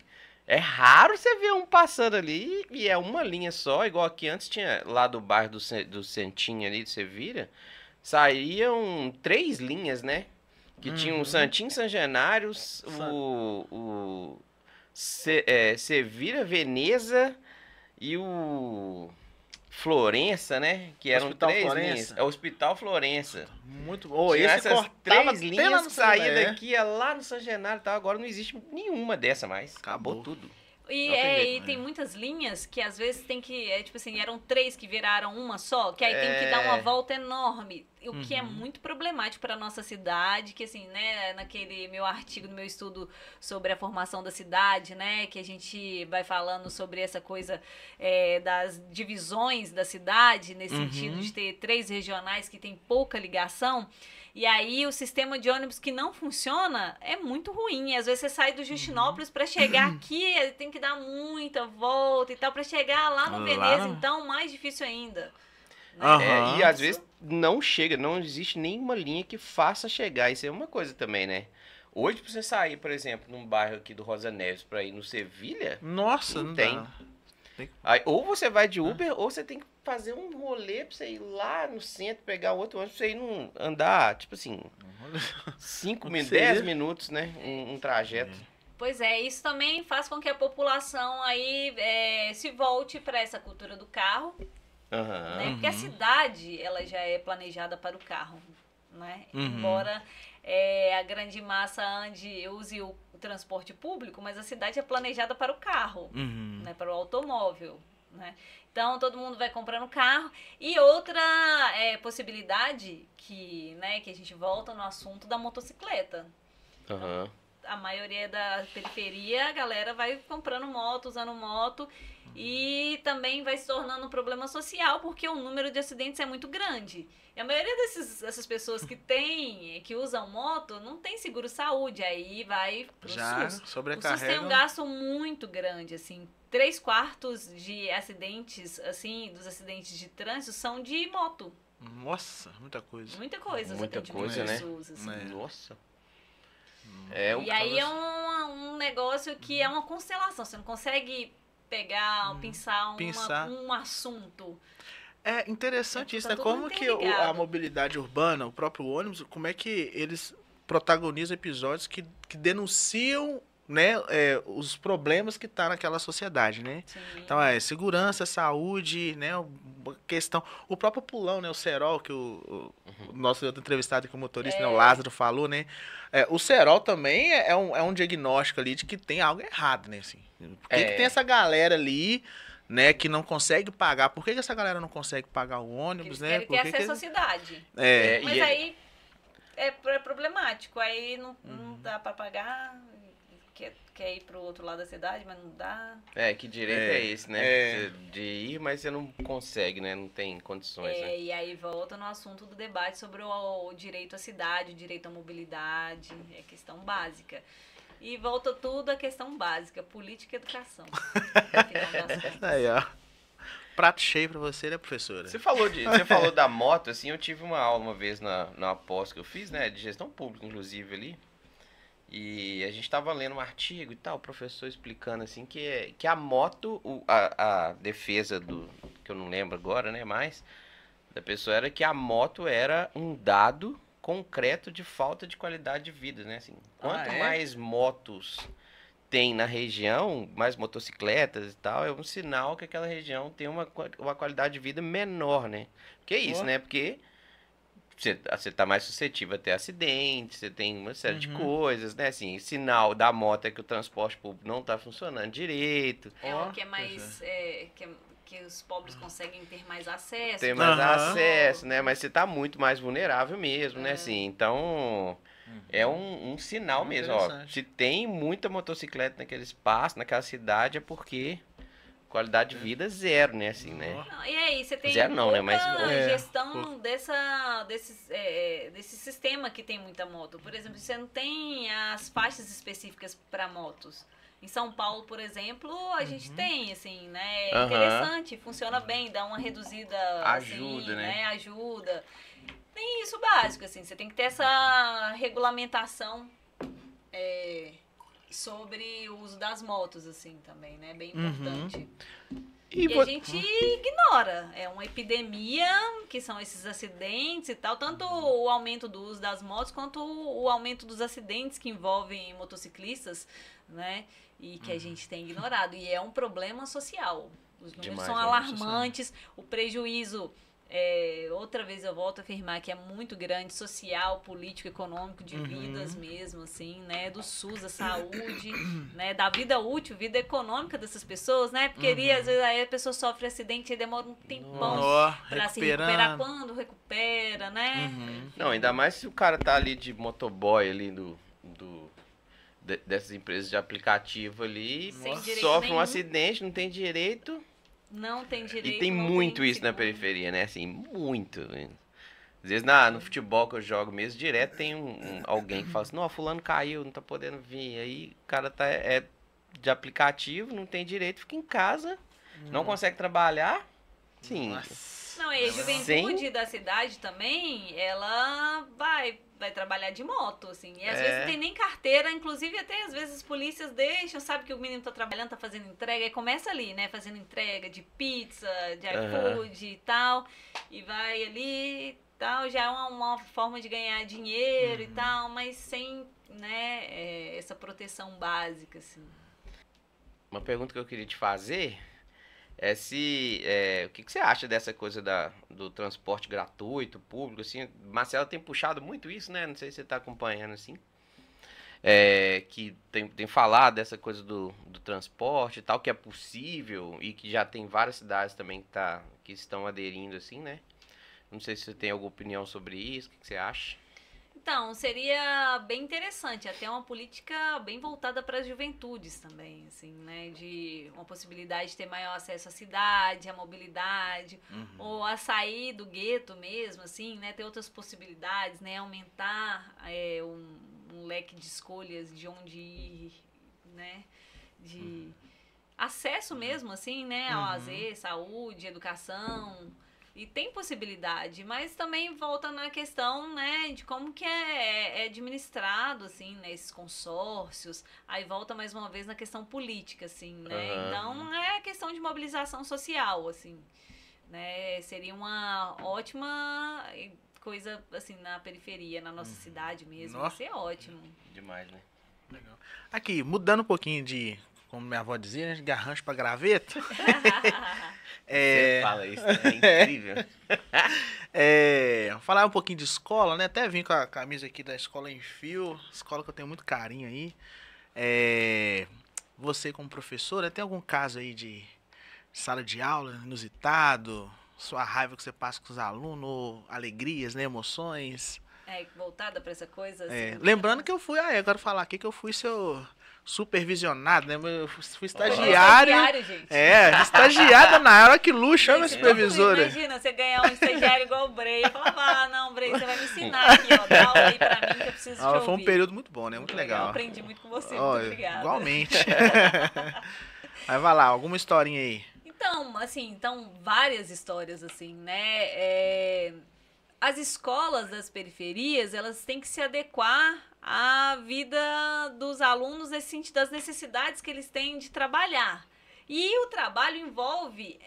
É raro você ver um passando ali e é uma linha só, igual aqui antes tinha lá do bairro do Santinho ali, você vira, saíam 3 linhas, né? Que tinha o Santinho, São Januário, o Sevira, Veneza e o Florença, né? Que eram Hospital 3 Florença. linhas. É o Hospital Florença. Muito bom. Tinha Esse essas cortava 3 linhas pela que no saía Santo, daqui, ia lá no São Januário e tal. Agora não existe nenhuma dessa mais. Acabou tudo. E tem muitas linhas que às vezes tem que, tipo assim, eram 3 que viraram uma só, que aí tem que dar uma volta enorme, o que é muito problemático para nossa cidade, que assim, né, naquele meu artigo, no meu estudo sobre a formação da cidade, né, que a gente vai falando sobre essa coisa das divisões da cidade, nesse sentido de ter 3 regionais que tem pouca ligação. E aí o sistema de ônibus que não funciona é muito ruim. Às vezes você sai do Justinópolis para chegar aqui, tem que dar muita volta e tal, para chegar lá no Veneza, então mais difícil ainda. Né? E às vezes não chega, não existe nenhuma linha que faça chegar. Isso é uma coisa também, né? Hoje, pra você sair, por exemplo, num bairro aqui do Rosa Neves pra ir no Sevilha, nossa, não tem. Aí, ou você vai de Uber, ou você tem que fazer um rolê pra você ir lá no centro, pegar outro ônibus, pra você ir andar, tipo assim, 10 minutos, né? Um trajeto. Pois é, isso também faz com que a população aí se volte para essa cultura do carro, né? Porque a cidade, ela já é planejada para o carro, né? Embora a grande massa use o transporte público, mas a cidade é planejada para o carro, né? Para o automóvel, né? Então, todo mundo vai comprando carro. E outra possibilidade que a gente volta no assunto da motocicleta. Então, a maioria da periferia, a galera vai comprando moto, usando moto, e também vai se tornando um problema social, porque o número de acidentes é muito grande. E a maioria dessas pessoas que usam moto não tem seguro-saúde, aí vai pro SUS. Sobrecarrega. O SUS tem um gasto muito grande, assim, 3/4 de acidentes, assim, dos acidentes de trânsito são de moto. Nossa, muita coisa. Muita coisa, né? SUS, assim. Nossa. E aí é um negócio que é uma constelação. Você não consegue pegar, pensar um assunto. É interessante isso, né? Como que a mobilidade urbana, o próprio ônibus, como é que eles protagonizam episódios que denunciam, né, os problemas que tá naquela sociedade, né? Sim. Então, segurança, saúde, né, questão... O próprio Pulão, né, o Serol, que o nosso outro entrevistado aqui, o motorista, né, o Lázaro, falou, né? O Serol também é um diagnóstico ali de que tem algo errado, né, assim. Por que tem essa galera ali, né, que não consegue pagar? Por que essa galera não consegue pagar o ônibus, né? Eles querem ter acesso à cidade. Mas aí é problemático, aí não dá pra pagar... Quer ir pro outro lado da cidade, mas não dá. Que direito é esse, né? De ir, mas você não consegue, né? Não tem condições, né? E aí volta no assunto do debate sobre o direito à cidade, o direito à mobilidade, é questão básica. E volta tudo à questão básica, política e educação. Aí, ó. Prato cheio pra você, né, professora? Você falou da moto, assim, eu tive uma aula uma vez na pós que eu fiz, né? De gestão pública, inclusive, ali. E a gente estava lendo um artigo e tal, o professor explicando assim que a moto, a defesa que eu não lembro agora, né, mas da pessoa era que a moto era um dado concreto de falta de qualidade de vida, né, assim. Quanto mais motos tem na região, mais motocicletas e tal, é um sinal que aquela região tem uma qualidade de vida menor, né? Que é isso, né? Porque você tá mais suscetível a ter acidentes, você tem uma série de coisas, né? Assim, sinal da moto é que o transporte público não tá funcionando direito. O que é mais... que os pobres conseguem ter mais acesso. Ter mais acesso, né? Mas você tá muito mais vulnerável mesmo, né? Assim, então... É um sinal mesmo, ó. Se tem muita motocicleta naquele espaço, naquela cidade, é porque... Qualidade de vida zero, né? Assim, né? Não, e aí, você tem zero não, né? Mas gestão desse sistema que tem muita moto. Por exemplo, você não tem as faixas específicas para motos. Em São Paulo, por exemplo, a gente tem, assim, né? É interessante, funciona bem, dá uma reduzida. Ajuda, assim, né? Ajuda. Tem isso básico, assim, você tem que ter essa regulamentação sobre o uso das motos, assim, também, né? Bem importante. E a gente ignora. É uma epidemia, que são esses acidentes e tal. Tanto o aumento do uso das motos, quanto o aumento dos acidentes que envolvem motociclistas, né? E que a gente tem ignorado. E é um problema social. Os números são alarmantes. O prejuízo... outra vez eu volto a afirmar que é muito grande, social, político, econômico, de vidas mesmo, assim, né? Do SUS, da saúde, né? Da vida útil, vida econômica dessas pessoas, né? Porque ali, às vezes, aí a pessoa sofre acidente e demora um tempão pra se recuperar. Quando recupera, né? Não, ainda mais se o cara tá ali de motoboy ali dessas empresas de aplicativo ali, sofre um acidente, não tem direito... Não tem direito. E tem muito isso na periferia, né? Assim, muito. Às vezes no futebol que eu jogo mesmo, direto tem alguém que fala assim, não, fulano caiu, não tá podendo vir. Aí o cara é de aplicativo, não tem direito, fica em casa, não consegue trabalhar. Sim. Não, e a juventude da cidade também, ela vai trabalhar de moto, assim. E às vezes não tem nem carteira, inclusive até às vezes as polícias deixam, sabe que o menino tá trabalhando, tá fazendo entrega, e começa ali, né, fazendo entrega de pizza, de iFood e tal, e vai ali e tal, já é uma forma de ganhar dinheiro e tal, mas sem, né, essa proteção básica, assim. Uma pergunta que eu queria te fazer... o que você acha dessa coisa do transporte gratuito, público, assim? Marcelo tem puxado muito isso, né? Não sei se você está acompanhando, assim. Que tem falado dessa coisa do transporte e tal, que é possível e que já tem várias cidades também que estão aderindo, assim, né? Não sei se você tem alguma opinião sobre isso, o que você acha? Então, seria bem interessante, até uma política bem voltada para as juventudes também, assim, né? De uma possibilidade de ter maior acesso à cidade, à mobilidade, ou a sair do gueto mesmo, assim, né? Ter outras possibilidades, né? Aumentar um leque de escolhas de onde ir, né? De acesso mesmo, assim, né? Ao lazer, saúde, educação... E tem possibilidade, mas também volta na questão, né, de como que é administrado, assim, né, esses consórcios. Aí volta mais uma vez na questão política, assim, né. Então, é questão de mobilização social, assim, né. Seria uma ótima coisa, assim, na periferia, na nossa cidade mesmo. Ia ser ótimo. Demais, né? Legal. Aqui, mudando um pouquinho de... Como minha avó dizia, né? Garrancho pra graveta. Você fala isso, é incrível. Falar um pouquinho de escola, né? Até vim com a camisa aqui da Escola em Fio. Escola que eu tenho muito carinho aí. Você como professora, tem algum caso aí de sala de aula inusitado? Sua raiva que você passa com os alunos? Alegrias, né? Emoções? Voltada pra essa coisa. Assim, lembrando que eu fui... eu quero falar aqui que eu fui seu... supervisionado, né? Eu fui estagiário. Gente. Estagiária na hora, que luxo, olha a supervisora. Imagina, você ganhar um estagiário igual o Brei. Eu falava, não, Brei, você vai me ensinar aqui, ó, dá aula aí pra mim que eu preciso te ouvir. Foi um período muito bom, né? Muito legal. Eu aprendi muito com você, muito obrigada. Igualmente. Mas vai lá, alguma historinha aí. Então, assim, várias histórias, assim, né? As escolas das periferias, elas têm que se adequar à vida dos alunos nesse sentido, das necessidades que eles têm de trabalhar. E o trabalho envolve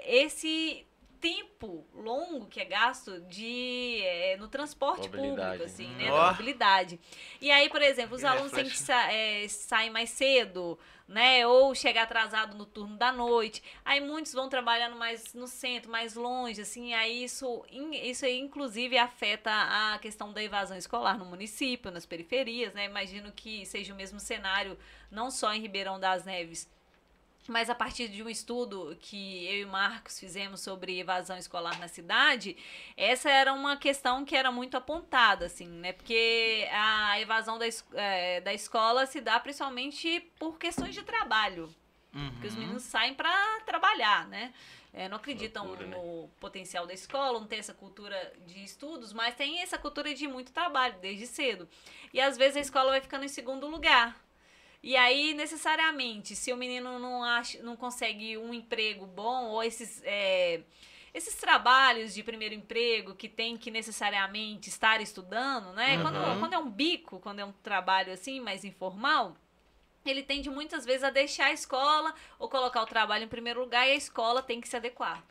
esse tempo longo que é gasto no transporte público, assim, né? Da mobilidade. E aí, por exemplo, os alunos têm que sair mais cedo, né? Ou chegar atrasado no turno da noite. Aí muitos vão trabalhando mais no centro, mais longe, assim. Aí isso aí, inclusive, afeta a questão da evasão escolar no município, nas periferias, né? Imagino que seja o mesmo cenário, não só em Ribeirão das Neves, mas a partir de um estudo que eu e o Marcos fizemos sobre evasão escolar na cidade, essa era uma questão que era muito apontada, assim, né? Porque a evasão da escola se dá principalmente por questões de trabalho. Porque os meninos saem para trabalhar, né? Não acreditam no potencial da escola, não tem essa cultura de estudos, mas tem essa cultura de muito trabalho desde cedo. E às vezes a escola vai ficando em segundo lugar. E aí, necessariamente, se o menino não consegue um emprego bom, ou esses trabalhos de primeiro emprego que tem que necessariamente estar estudando, né? Quando é um bico, quando é um trabalho assim, mais informal, ele tende muitas vezes a deixar a escola ou colocar o trabalho em primeiro lugar e a escola tem que se adequar.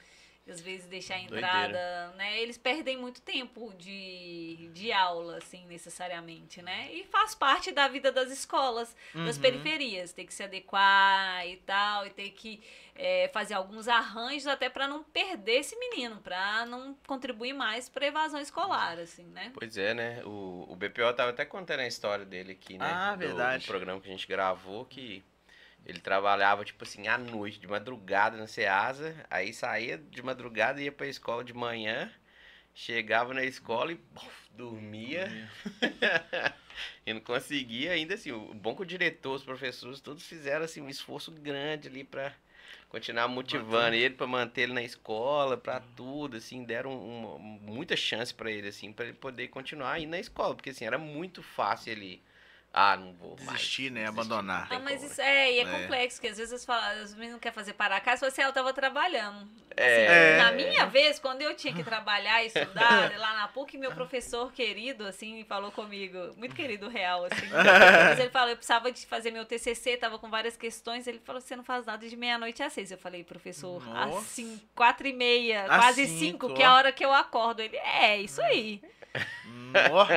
Às vezes deixar a entrada, né? Eles perdem muito tempo de aula, assim, necessariamente, né? E faz parte da vida das escolas, das periferias. Tem que se adequar e tal, e ter que fazer alguns arranjos até para não perder esse menino, para não contribuir mais para evasão escolar, assim, né? Pois é, né? O BPO tava até contando a história dele aqui, né? Ah, verdade. Do programa que a gente gravou, que ele trabalhava, tipo assim, à noite, de madrugada na Ceasa, aí saía de madrugada, ia pra escola de manhã, chegava na escola e dormia. E não conseguia, ainda assim, o bom que o diretor, os professores, todos fizeram assim, um esforço grande ali pra continuar motivando ele, pra manter ele na escola, pra tudo, assim, deram muita chance pra ele, assim, pra ele poder continuar indo na escola, porque assim, era muito fácil ele... não vou mais. Desistir, né? Abandonar. Mas isso é complexo, porque às vezes os meninos não querem fazer parar a casa, você eu tava trabalhando. Assim, na minha vez, quando eu tinha que trabalhar e estudar, lá na PUC, meu professor querido, assim, falou comigo, muito querido, real, assim. Mas ele falou, eu precisava de fazer meu TCC, tava com várias questões, ele falou, você não faz nada de 12h às 6h. Eu falei, professor, assim, 4h30, quase 5, que é a hora que eu acordo. Ele, isso aí.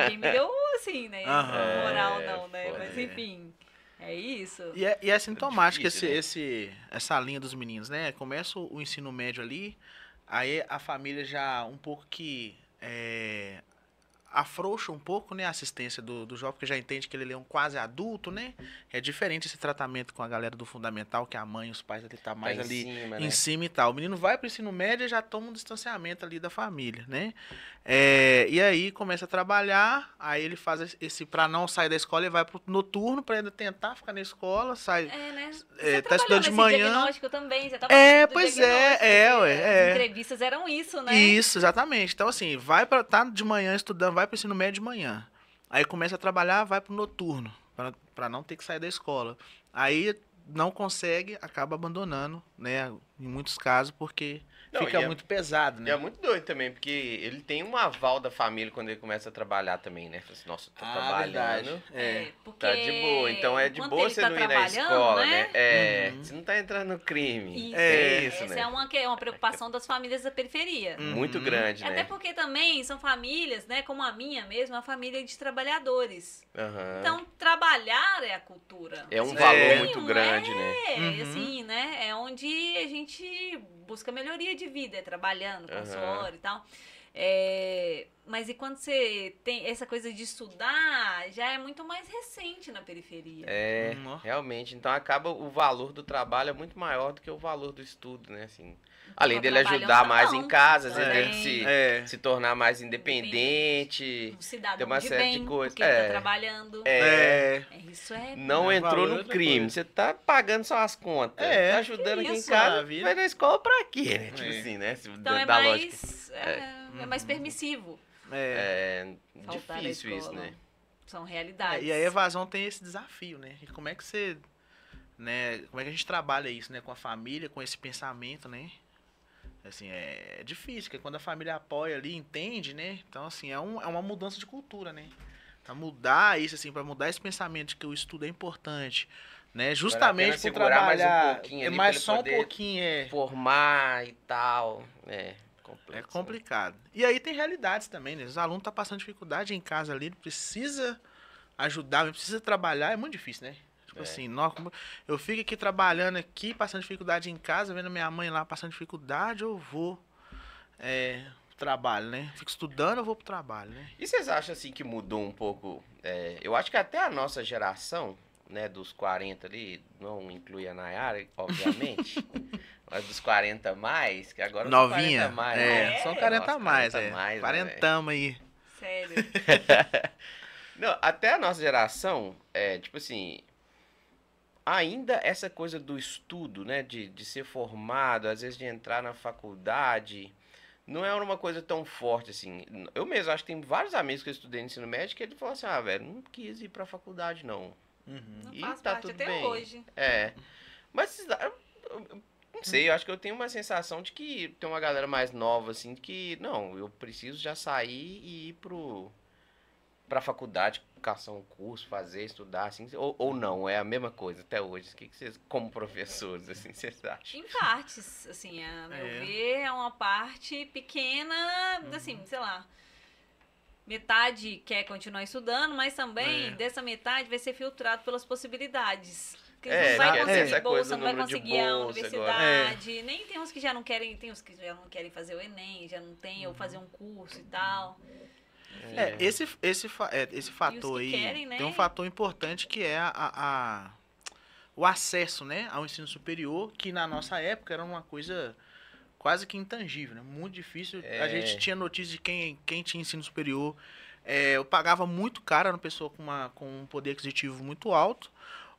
Ele me deu assim, né? Moral não, né? Mas enfim, é isso. E é sintomático essa linha dos meninos, né? Começa o ensino médio ali, aí a família já um pouco que afrouxa um pouco, né, a assistência do jovem, porque já entende que ele é um quase adulto, né? É diferente esse tratamento com a galera do fundamental, que a mãe e os pais ali tá mais ali em cima e tal. O menino vai pro ensino médio e já toma um distanciamento ali da família, né? E aí começa a trabalhar, aí ele faz pra não sair da escola, ele vai pro noturno pra ainda tentar ficar na escola, sai... né? Tá estudando de manhã. Diagnóstico também, você tá pois As entrevistas eram isso, né? Isso, exatamente. Então, assim, tá de manhã estudando, vai pro ensino médio de manhã. Aí começa a trabalhar, vai pro noturno, pra não ter que sair da escola. Aí não consegue, acaba abandonando, né? Em muitos casos, porque fica muito pesado, né? E é muito doido também, porque ele tem um aval da família quando ele começa a trabalhar também, né? Fala assim, nossa, tô trabalhando. Porque tá de boa. Então é de boa você não ir na escola, né? Você não tá entrando no crime. Isso, essa né? é uma preocupação das famílias da periferia. Muito grande, né? Até porque também são famílias, né? Como a minha mesmo, uma família de trabalhadores. Então, trabalhar é a cultura. É um valor muito grande, né? Assim, né? É onde a gente busca melhoria de vida, trabalhando com suor e tal. Mas e quando você tem essa coisa de estudar, já é muito mais recente na periferia. Realmente. Então acaba o valor do trabalho é muito maior do que o valor do estudo, né? Assim, além dele ajudar mais em casa, às vezes ele se tornar mais independente, um cidadão ter uma de série bem, de coisas. Porque tá trabalhando. Isso não entrou no crime, você tá pagando só as contas, tá ajudando aqui em casa, vai na escola pra quê, né? Tipo assim, né? Então é mais permissivo. Difícil isso, né? São realidades. E a evasão tem esse desafio, né? E como é que você... né? Como é que a gente trabalha isso, né? Com a família, com esse pensamento, né? Assim, é difícil, porque quando a família apoia ali, entende, né? Então, assim, é uma mudança de cultura, né? Pra mudar isso, assim, pra mudar esse pensamento de que o estudo é importante, né? Justamente por trabalhar mais só um pouquinho, formar e tal, É complicado. E aí tem realidades também, né? Os alunos estão passando dificuldade em casa ali, precisa ajudar, precisa trabalhar, é muito difícil, né? Tipo assim, eu fico aqui trabalhando aqui, passando dificuldade em casa, vendo minha mãe lá passando dificuldade, eu vou trabalho, né? Fico estudando, eu vou pro trabalho, né? E vocês acham assim que mudou um pouco? Eu acho que até a nossa geração, né, dos 40 ali, não inclui a Nayara, obviamente, mas dos 40 mais, que agora novinha, são 40 mais, né? São 40 mais, 40 aí. Sério. Não, até a nossa geração, tipo assim, ainda essa coisa do estudo, né, de ser formado, às vezes de entrar na faculdade, não é uma coisa tão forte assim. Eu mesmo acho que tem vários amigos que eu estudei no ensino médio que ele falou assim, velho, não quis ir pra faculdade, não. Não E faz tá parte tudo até bem. hoje. Mas eu não sei, eu acho que eu tenho uma sensação de que tem uma galera mais nova, assim, que, não, eu preciso já sair e ir pra faculdade. dedicação ao curso, fazer, estudar, assim, ou não, é a mesma coisa até hoje? O que vocês, como professores, assim, vocês acham? Em partes, assim, a meu ver, é uma parte pequena, assim, sei lá, metade quer continuar estudando, mas também dessa metade vai ser filtrado pelas possibilidades. Porque não vai conseguir bolsa, não vai conseguir a universidade. Nem tem uns que já não querem, tem uns que já não querem fazer o Enem, já não tem, ou fazer um curso e tal. Esse fator aí, querem, né? Tem um fator importante que é o acesso, né, ao ensino superior, que na nossa época era uma coisa quase que intangível, né? Muito difícil. A gente tinha notícia de quem tinha ensino superior. Eu pagava muito caro, era uma pessoa com um poder aquisitivo muito alto,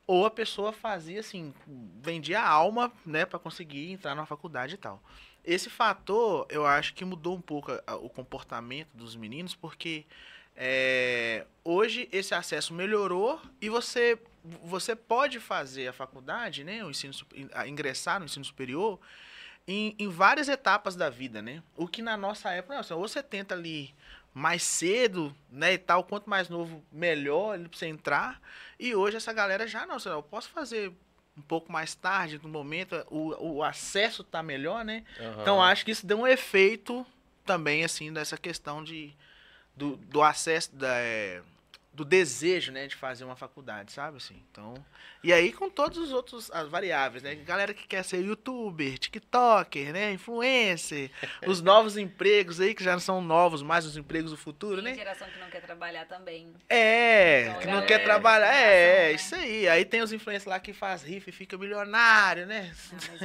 ou a pessoa fazia assim, vendia a alma, né, para conseguir entrar na faculdade e tal. Esse fator, eu acho que mudou um pouco o comportamento dos meninos, porque hoje esse acesso melhorou e você pode fazer a faculdade, né, ingressar no ensino superior em várias etapas da vida, né? O que na nossa época, não, ou você tenta ali mais cedo, né, e tal, quanto mais novo, melhor para você entrar. E hoje essa galera já não, eu posso fazer um pouco mais tarde, no momento, o acesso tá melhor, né? Uhum. Então acho que isso deu um efeito também, assim, dessa questão do acesso, do desejo, né, de fazer uma faculdade, sabe, assim, então... E aí com todos os outros, as variáveis, né, galera que quer ser youtuber, tiktoker, né, influencer, os novos empregos aí, que já não são novos, mais os empregos do futuro, né? Tem geração que não quer trabalhar também. Então, que não quer trabalhar, isso aí. Aí tem os influencers lá que faz rifa e fica milionário, né?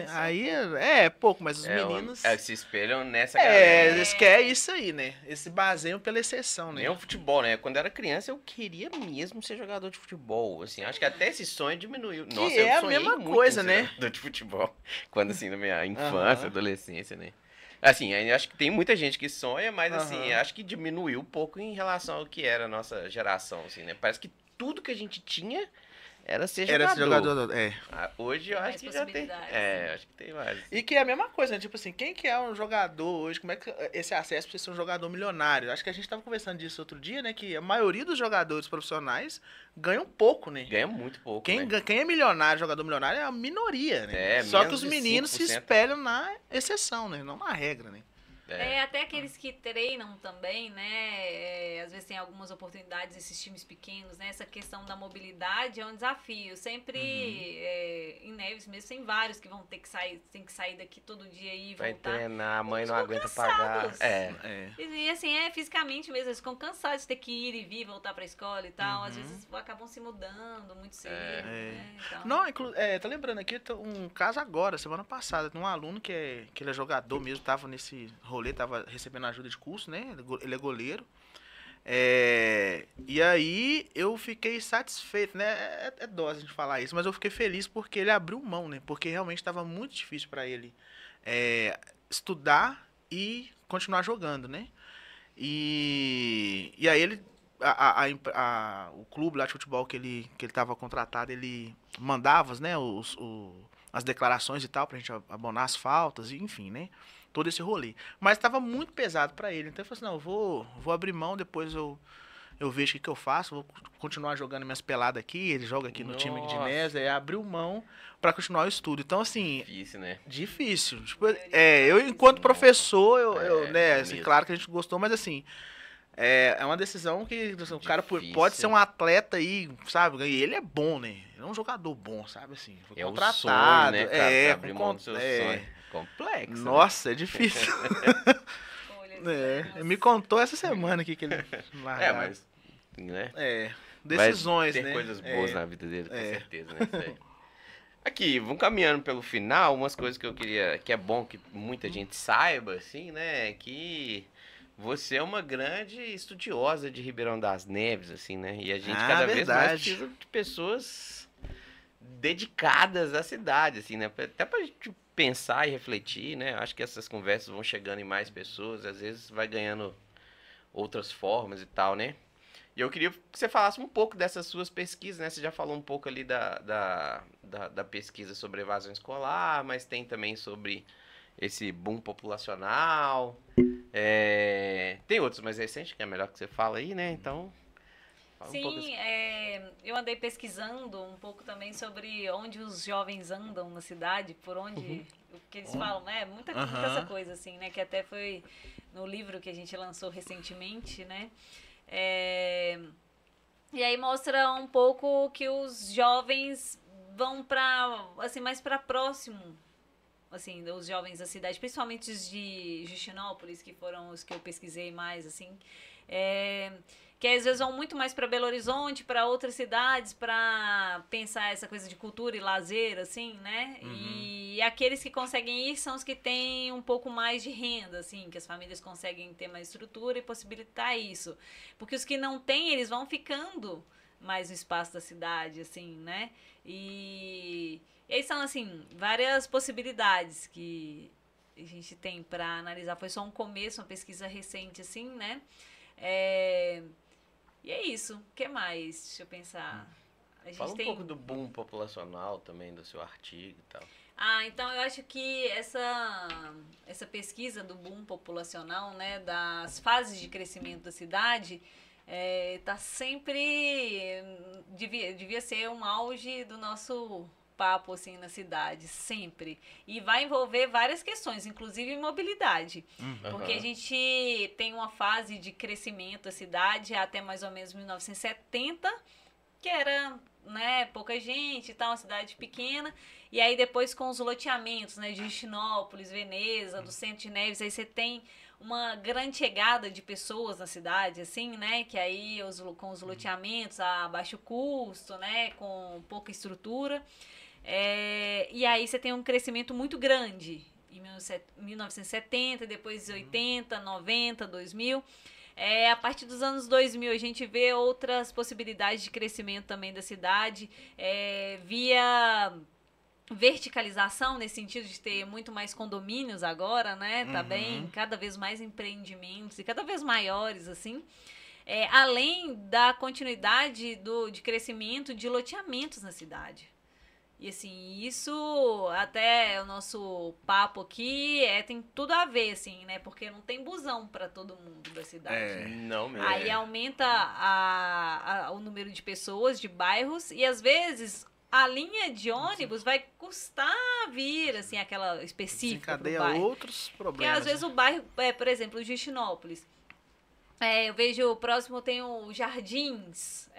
Aí é pouco, mas os meninos... se espelham nessa galera. Eles querem isso aí, né? Esse baseiam pela exceção, né? Nem o futebol, né? Quando eu era criança, eu queria mesmo ser jogador de futebol, assim, acho que até esse sonho diminuiu. Nossa, eu sonhei a mesma coisa, né? Jogador de futebol, quando assim, na minha infância, adolescência, né? Assim, acho que tem muita gente que sonha, mas assim, acho que diminuiu um pouco em relação ao que era a nossa geração, assim, né? Parece que tudo que a gente tinha era ser jogador. Hoje eu acho que já tem. Acho que tem mais. E que é a mesma coisa, né? Tipo assim, quem que é um jogador hoje? Como é que esse acesso pra você ser um jogador milionário? Acho que a gente tava conversando disso outro dia, né? Que a maioria dos jogadores profissionais ganham pouco, né? Ganha muito pouco. Quem é milionário, jogador milionário, é a minoria, né? Só que os meninos se espelham na exceção, né? Não na regra, né? Até aqueles que treinam também, né? Às vezes tem algumas oportunidades nesses times pequenos, né? Essa questão da mobilidade é um desafio. Sempre em Neves mesmo, tem vários que vão ter que sair, tem que sair daqui todo dia e voltar. Vai treinar, a mãe não aguenta pagar. E assim, fisicamente mesmo, eles ficam cansados de ter que ir e vir, voltar pra escola e tal. Às vezes acabam se mudando muito cedo. Né? Então... Não, tá lembrando aqui um caso agora, semana passada, de um aluno que ele é jogador mesmo, tava nesse rolê, tava recebendo ajuda de curso, né? Ele é goleiro. E aí eu fiquei satisfeito, né? É dose a gente falar isso, mas eu fiquei feliz porque ele abriu mão, né? Porque realmente estava muito difícil para ele estudar e continuar jogando, né? E aí ele o clube lá de futebol que ele estava contratado, ele mandava, né, as declarações e tal pra gente abonar as faltas, enfim, né? Todo esse rolê. Mas estava muito pesado para ele. Então eu falei assim, não, eu vou abrir mão, depois eu vejo o que eu faço, vou continuar jogando minhas peladas aqui, ele joga aqui no time de Neves, aí abriu mão para continuar o estudo. Então, assim... Difícil, né? Difícil. Tipo, eu enquanto professor, né, assim, claro que a gente gostou, mas assim... É uma decisão que assim, o cara pode ser um atleta aí, sabe? E ele é bom, né? Ele é um jogador bom, sabe? Assim, foi contratado. O sonho, né, cara? Abrir mão do seu sonho. Complexo. Nossa, é difícil. Ele me contou essa semana aqui que ele... mas... Né? Decisões, tem né? Coisas boas na vida dele, com certeza, né? Aqui, vamos caminhando pelo final, umas coisas que eu queria... Que é bom que muita gente saiba, assim, né? Que... Você é uma grande estudiosa de Ribeirão das Neves, assim, né? E a gente cada vez mais precisa de pessoas dedicadas à cidade, assim, né? Até pra gente pensar e refletir, né? Acho que essas conversas vão chegando em mais pessoas, às vezes vai ganhando outras formas e tal, né? E eu queria que você falasse um pouco dessas suas pesquisas, né? Você já falou um pouco ali da pesquisa sobre evasão escolar, mas tem também sobre esse boom populacional... Tem outros mais recentes, que é melhor que você fala aí, né? Então, Sim, eu andei pesquisando um pouco também sobre onde os jovens andam na cidade, por onde, o que eles falam, né? Muita essa coisa, assim, né? Que até foi no livro que a gente lançou recentemente, né? E aí mostra um pouco que os jovens vão para, assim, mais para próximo, assim, os jovens da cidade, principalmente os de Justinópolis, que foram os que eu pesquisei mais, assim, que às vezes vão muito mais para Belo Horizonte, para outras cidades, para pensar essa coisa de cultura e lazer, assim, né? E aqueles que conseguem ir são os que têm um pouco mais de renda, assim, que as famílias conseguem ter mais estrutura e possibilitar isso. Porque os que não têm, eles vão ficando mais no espaço da cidade, assim, né? E aí são, assim, várias possibilidades que a gente tem para analisar. Foi só um começo, uma pesquisa recente, assim, né? E é isso. O que mais? Deixa eu pensar. Fala um pouco do boom populacional também, do seu artigo e tal. Então eu acho que essa pesquisa do boom populacional, né, das fases de crescimento da cidade, tá sempre... Devia ser um auge do nosso papo, assim, na cidade, sempre. E vai envolver várias questões, inclusive mobilidade. Porque a gente tem uma fase de crescimento da cidade até mais ou menos 1970, que era, né, pouca gente e tal, uma cidade pequena. E aí depois com os loteamentos, né, de Justinópolis, Veneza, do Centro de Neves, aí você tem uma grande chegada de pessoas na cidade, assim, né, que aí com os loteamentos a baixo custo, né, com pouca estrutura. E aí você tem um crescimento muito grande em 1970, depois 80, 90, 2000. A partir dos anos 2000 a gente vê outras possibilidades de crescimento também da cidade, via verticalização, nesse sentido de ter muito mais condomínios agora, né? Tá bem, cada vez mais empreendimentos e cada vez maiores, assim. Além da continuidade de crescimento de loteamentos na cidade. E assim, isso até o nosso papo aqui tem tudo a ver, assim, né? Porque não tem busão para todo mundo da cidade. Não mesmo. Aí aumenta o número de pessoas, de bairros, e às vezes a linha de ônibus vai custar vir, assim, aquela específica pro bairro. Outros problemas. Porque às vezes o bairro, por exemplo, o Justinópolis. Eu vejo próximo tem o Jardins,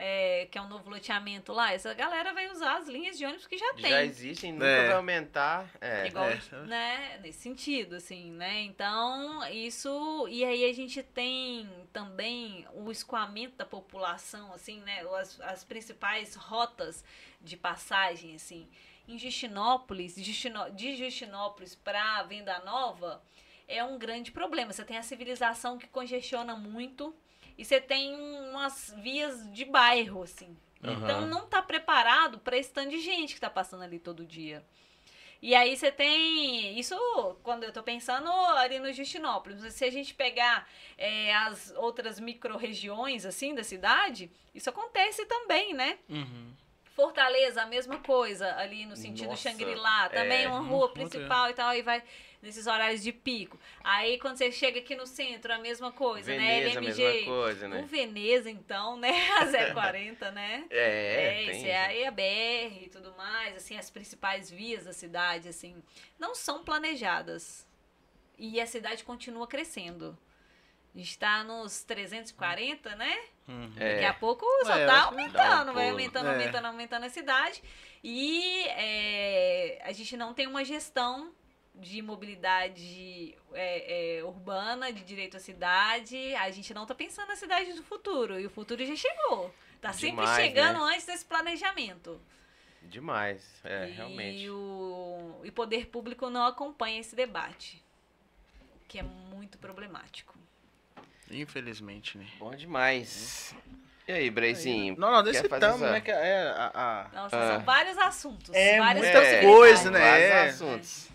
que é um novo loteamento lá. Essa galera vai usar as linhas de ônibus que já tem. Já existem, nunca vai aumentar. Igual, né, nesse sentido, assim, né? Então, isso... E aí a gente tem também o escoamento da população, assim, né? As principais rotas de passagem, assim. Em Justinópolis, de Justinópolis para Venda Nova... é um grande problema. Você tem a civilização que congestiona muito e você tem umas vias de bairro, assim. Então não tá preparado para esse tanto de gente que tá passando ali todo dia. E aí você tem... Isso quando eu tô pensando ali no Justinópolis. Se a gente pegar as outras micro-regiões, assim, da cidade, isso acontece também, né? Fortaleza, a mesma coisa, ali no sentido Xangri-Lá. Também uma rua principal e tal, aí vai... nesses horários de pico. Aí, quando você chega aqui no centro, a mesma coisa, Veneza, né? LMG. a mesma coisa, né? O Veneza, então, né? A 040, né? Tem aí a BR e tudo mais, assim, as principais vias da cidade, assim, não são planejadas. E a cidade continua crescendo. A gente tá nos 340, né? Daqui a pouco só tá aumentando, vai aumentando a cidade. E a gente não tem uma gestão de mobilidade urbana, de direito à cidade. A gente não tá pensando na cidade do futuro. E o futuro já chegou. Tá sempre chegando, né? Antes desse planejamento. Demais, realmente. E o poder público não acompanha esse debate, o que é muito problemático. Infelizmente, né? Bom demais. E aí, Breizinho? Não, necessitamos, né? Nossa, são vários assuntos. Muita coisa, né? Vários assuntos.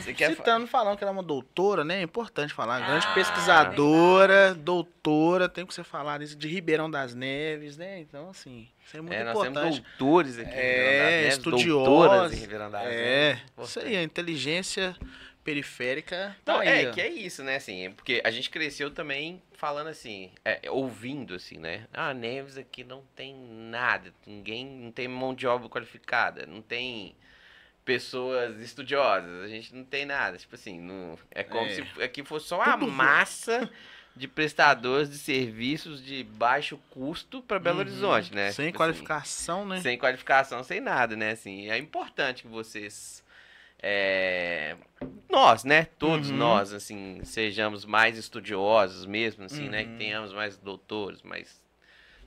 Citando, falando que ela é uma doutora, né? É importante falar. Grande pesquisadora, doutora. Tem que você falar isso de Ribeirão das Neves, né? Então, assim, isso é muito importante. Nós temos doutores aqui em Ribeirão das Neves, estudiosos em Ribeirão das Neves. Isso aí, a inteligência periférica. Não, aí, que é isso, né, assim, porque a gente cresceu também falando assim, ouvindo assim, né, Neves aqui não tem nada, não tem mão de obra qualificada, não tem pessoas estudiosas, a gente não tem nada, tipo assim, é como se aqui fosse só uma massa de prestadores de serviços de baixo custo para Belo Horizonte, né? Sem tipo qualificação, assim, né? Sem qualificação, sem nada, né? Assim, é importante que vocês, nós, né? Todos nós, assim, sejamos mais estudiosos mesmo, assim, né? Que tenhamos mais doutores, mais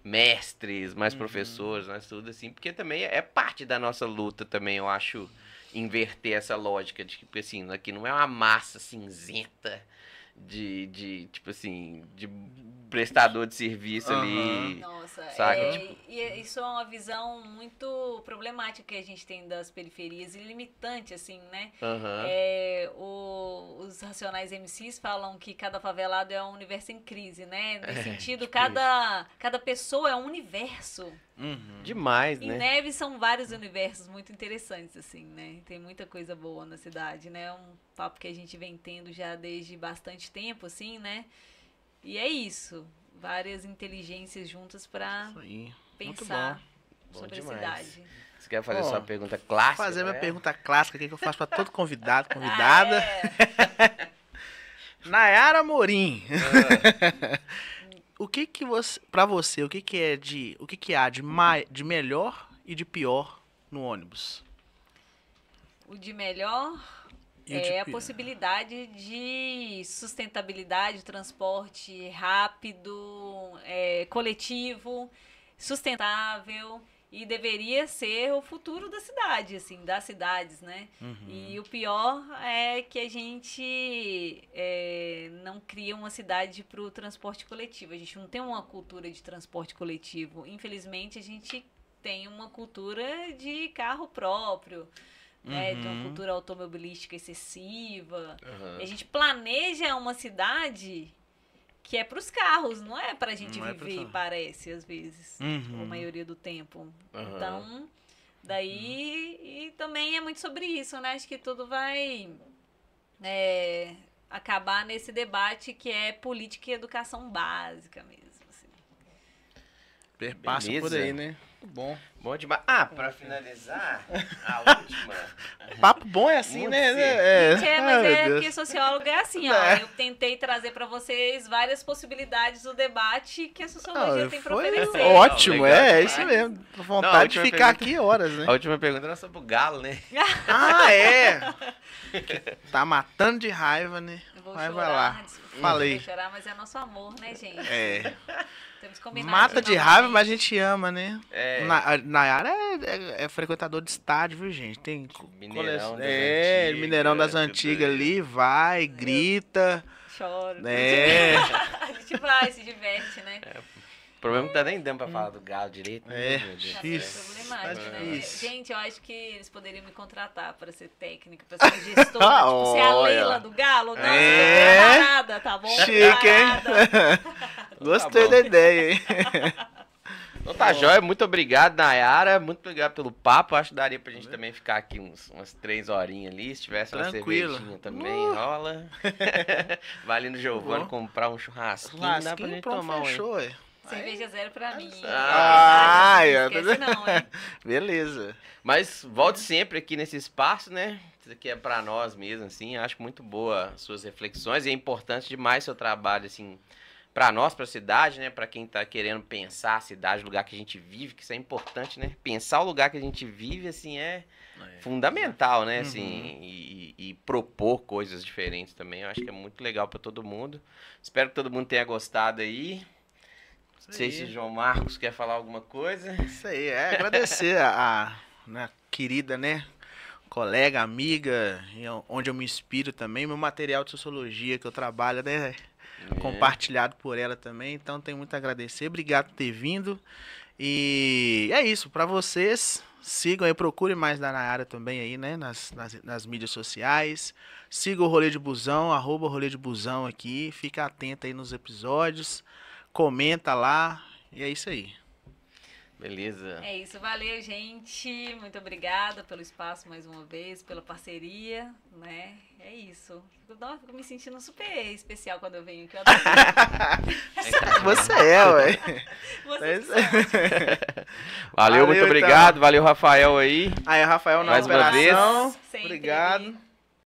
mestres, mais professores, mais tudo assim, porque também é parte da nossa luta também, eu acho, inverter essa lógica de que, assim, aqui não é uma massa cinzenta de tipo assim, de prestador de serviço ali. Nossa, saca? E isso é uma visão muito problemática que a gente tem das periferias e limitante, assim, né? Os Racionais MCs falam que cada favelado é um universo em crise, né? Nesse sentido, tipo cada pessoa é um universo. Demais, Em né? Neves são vários universos muito interessantes, assim, né? Tem muita coisa boa na cidade, né? Um papo que a gente vem tendo já desde bastante tempo, assim, né? E é isso. Várias inteligências juntas para pensar sobre a cidade. Você quer fazer sua pergunta clássica? Fazer minha pergunta clássica aqui que eu faço para todo convidado, convidada. Nayara Amorim. O que você, para você, o que há de melhor e de pior no ônibus? O de melhor é a possibilidade de sustentabilidade, transporte rápido, coletivo, sustentável, e deveria ser o futuro da cidade, assim, das cidades, né? E o pior é que a gente não cria uma cidade para o transporte coletivo. A gente não tem uma cultura de transporte coletivo. Infelizmente, a gente tem uma cultura de carro próprio, né, de uma cultura automobilística excessiva. A gente planeja uma cidade que é para os carros, não é para a gente viver, parece, às vezes, a maioria do tempo. Então, daí, e também é muito sobre isso, né? Acho que tudo vai acabar nesse debate que é política e educação básica mesmo. Assim. Passa por aí, né? Bom demais. Pra finalizar, a última. Papo bom é assim, né? Mas porque sociólogo é assim, ó. Eu tentei trazer pra vocês várias possibilidades do debate que a sociologia tem pra oferecer. Ótimo, é isso mesmo. Vontade de ficar aqui horas, né? A última pergunta era sobre o galo, né? Tá matando de raiva, né? Vai lá. Falei. Vou chorar, mas é nosso amor, né, gente? Temos que combinar. Mata de raiva, mas a gente ama, né? Nayara é frequentador de estádio, viu, gente? Tem Mineirão das Antigas ali, vai, grita. Chora. A gente vai, se diverte, né? O problema é que não tá nem dando pra falar do galo direito. Difícil. Problemático, né? Gente, eu acho que eles poderiam me contratar para ser técnica, para ser gestora, tipo, ser a Leila do galo. Não, nada, tá bom? Chique, hein? Gostei da ideia, hein? Então tá jóia, muito obrigado, Nayara, muito obrigado pelo papo, acho que daria pra gente também ficar aqui umas 3 horinhas ali, se tivesse uma cervejinha também, rola. Vai ali no Giovanni comprar um churrasquinho, dá pra gente tomar um. Cerveja zero pra mim. Esquece não, hein? Beleza. Mas volte sempre aqui nesse espaço, né? Isso aqui é pra nós mesmo, assim, acho muito boa as suas reflexões e é importante demais seu trabalho, assim, pra nós, pra cidade, né? Pra quem tá querendo pensar a cidade, o lugar que a gente vive, que isso é importante, né? Pensar o lugar que a gente vive, assim, é fundamental, né? Assim, e propor coisas diferentes também, eu acho que é muito legal pra todo mundo. Espero que todo mundo tenha gostado aí. Não sei se o João Marcos quer falar alguma coisa. Isso aí, agradecer a querida, né, colega, amiga, onde eu me inspiro também, meu material de sociologia que eu trabalho, né, compartilhado por ela também, então tenho muito a agradecer, obrigado por ter vindo, e é isso, para vocês, sigam aí, procurem mais da Nayara também aí, né, nas mídias sociais, sigam o Rolê de Busão, @Rolê de Busão aqui, fica atento aí nos episódios, comenta lá, e é isso aí. Beleza. É isso, valeu, gente. Muito obrigada pelo espaço mais uma vez, pela parceria, né? É isso. Eu fico me sentindo super especial quando eu venho aqui. Você é, ué. Valeu, muito obrigado. Então. Valeu, Rafael aí. Aí, Rafael, na mais uma vez. Obrigado.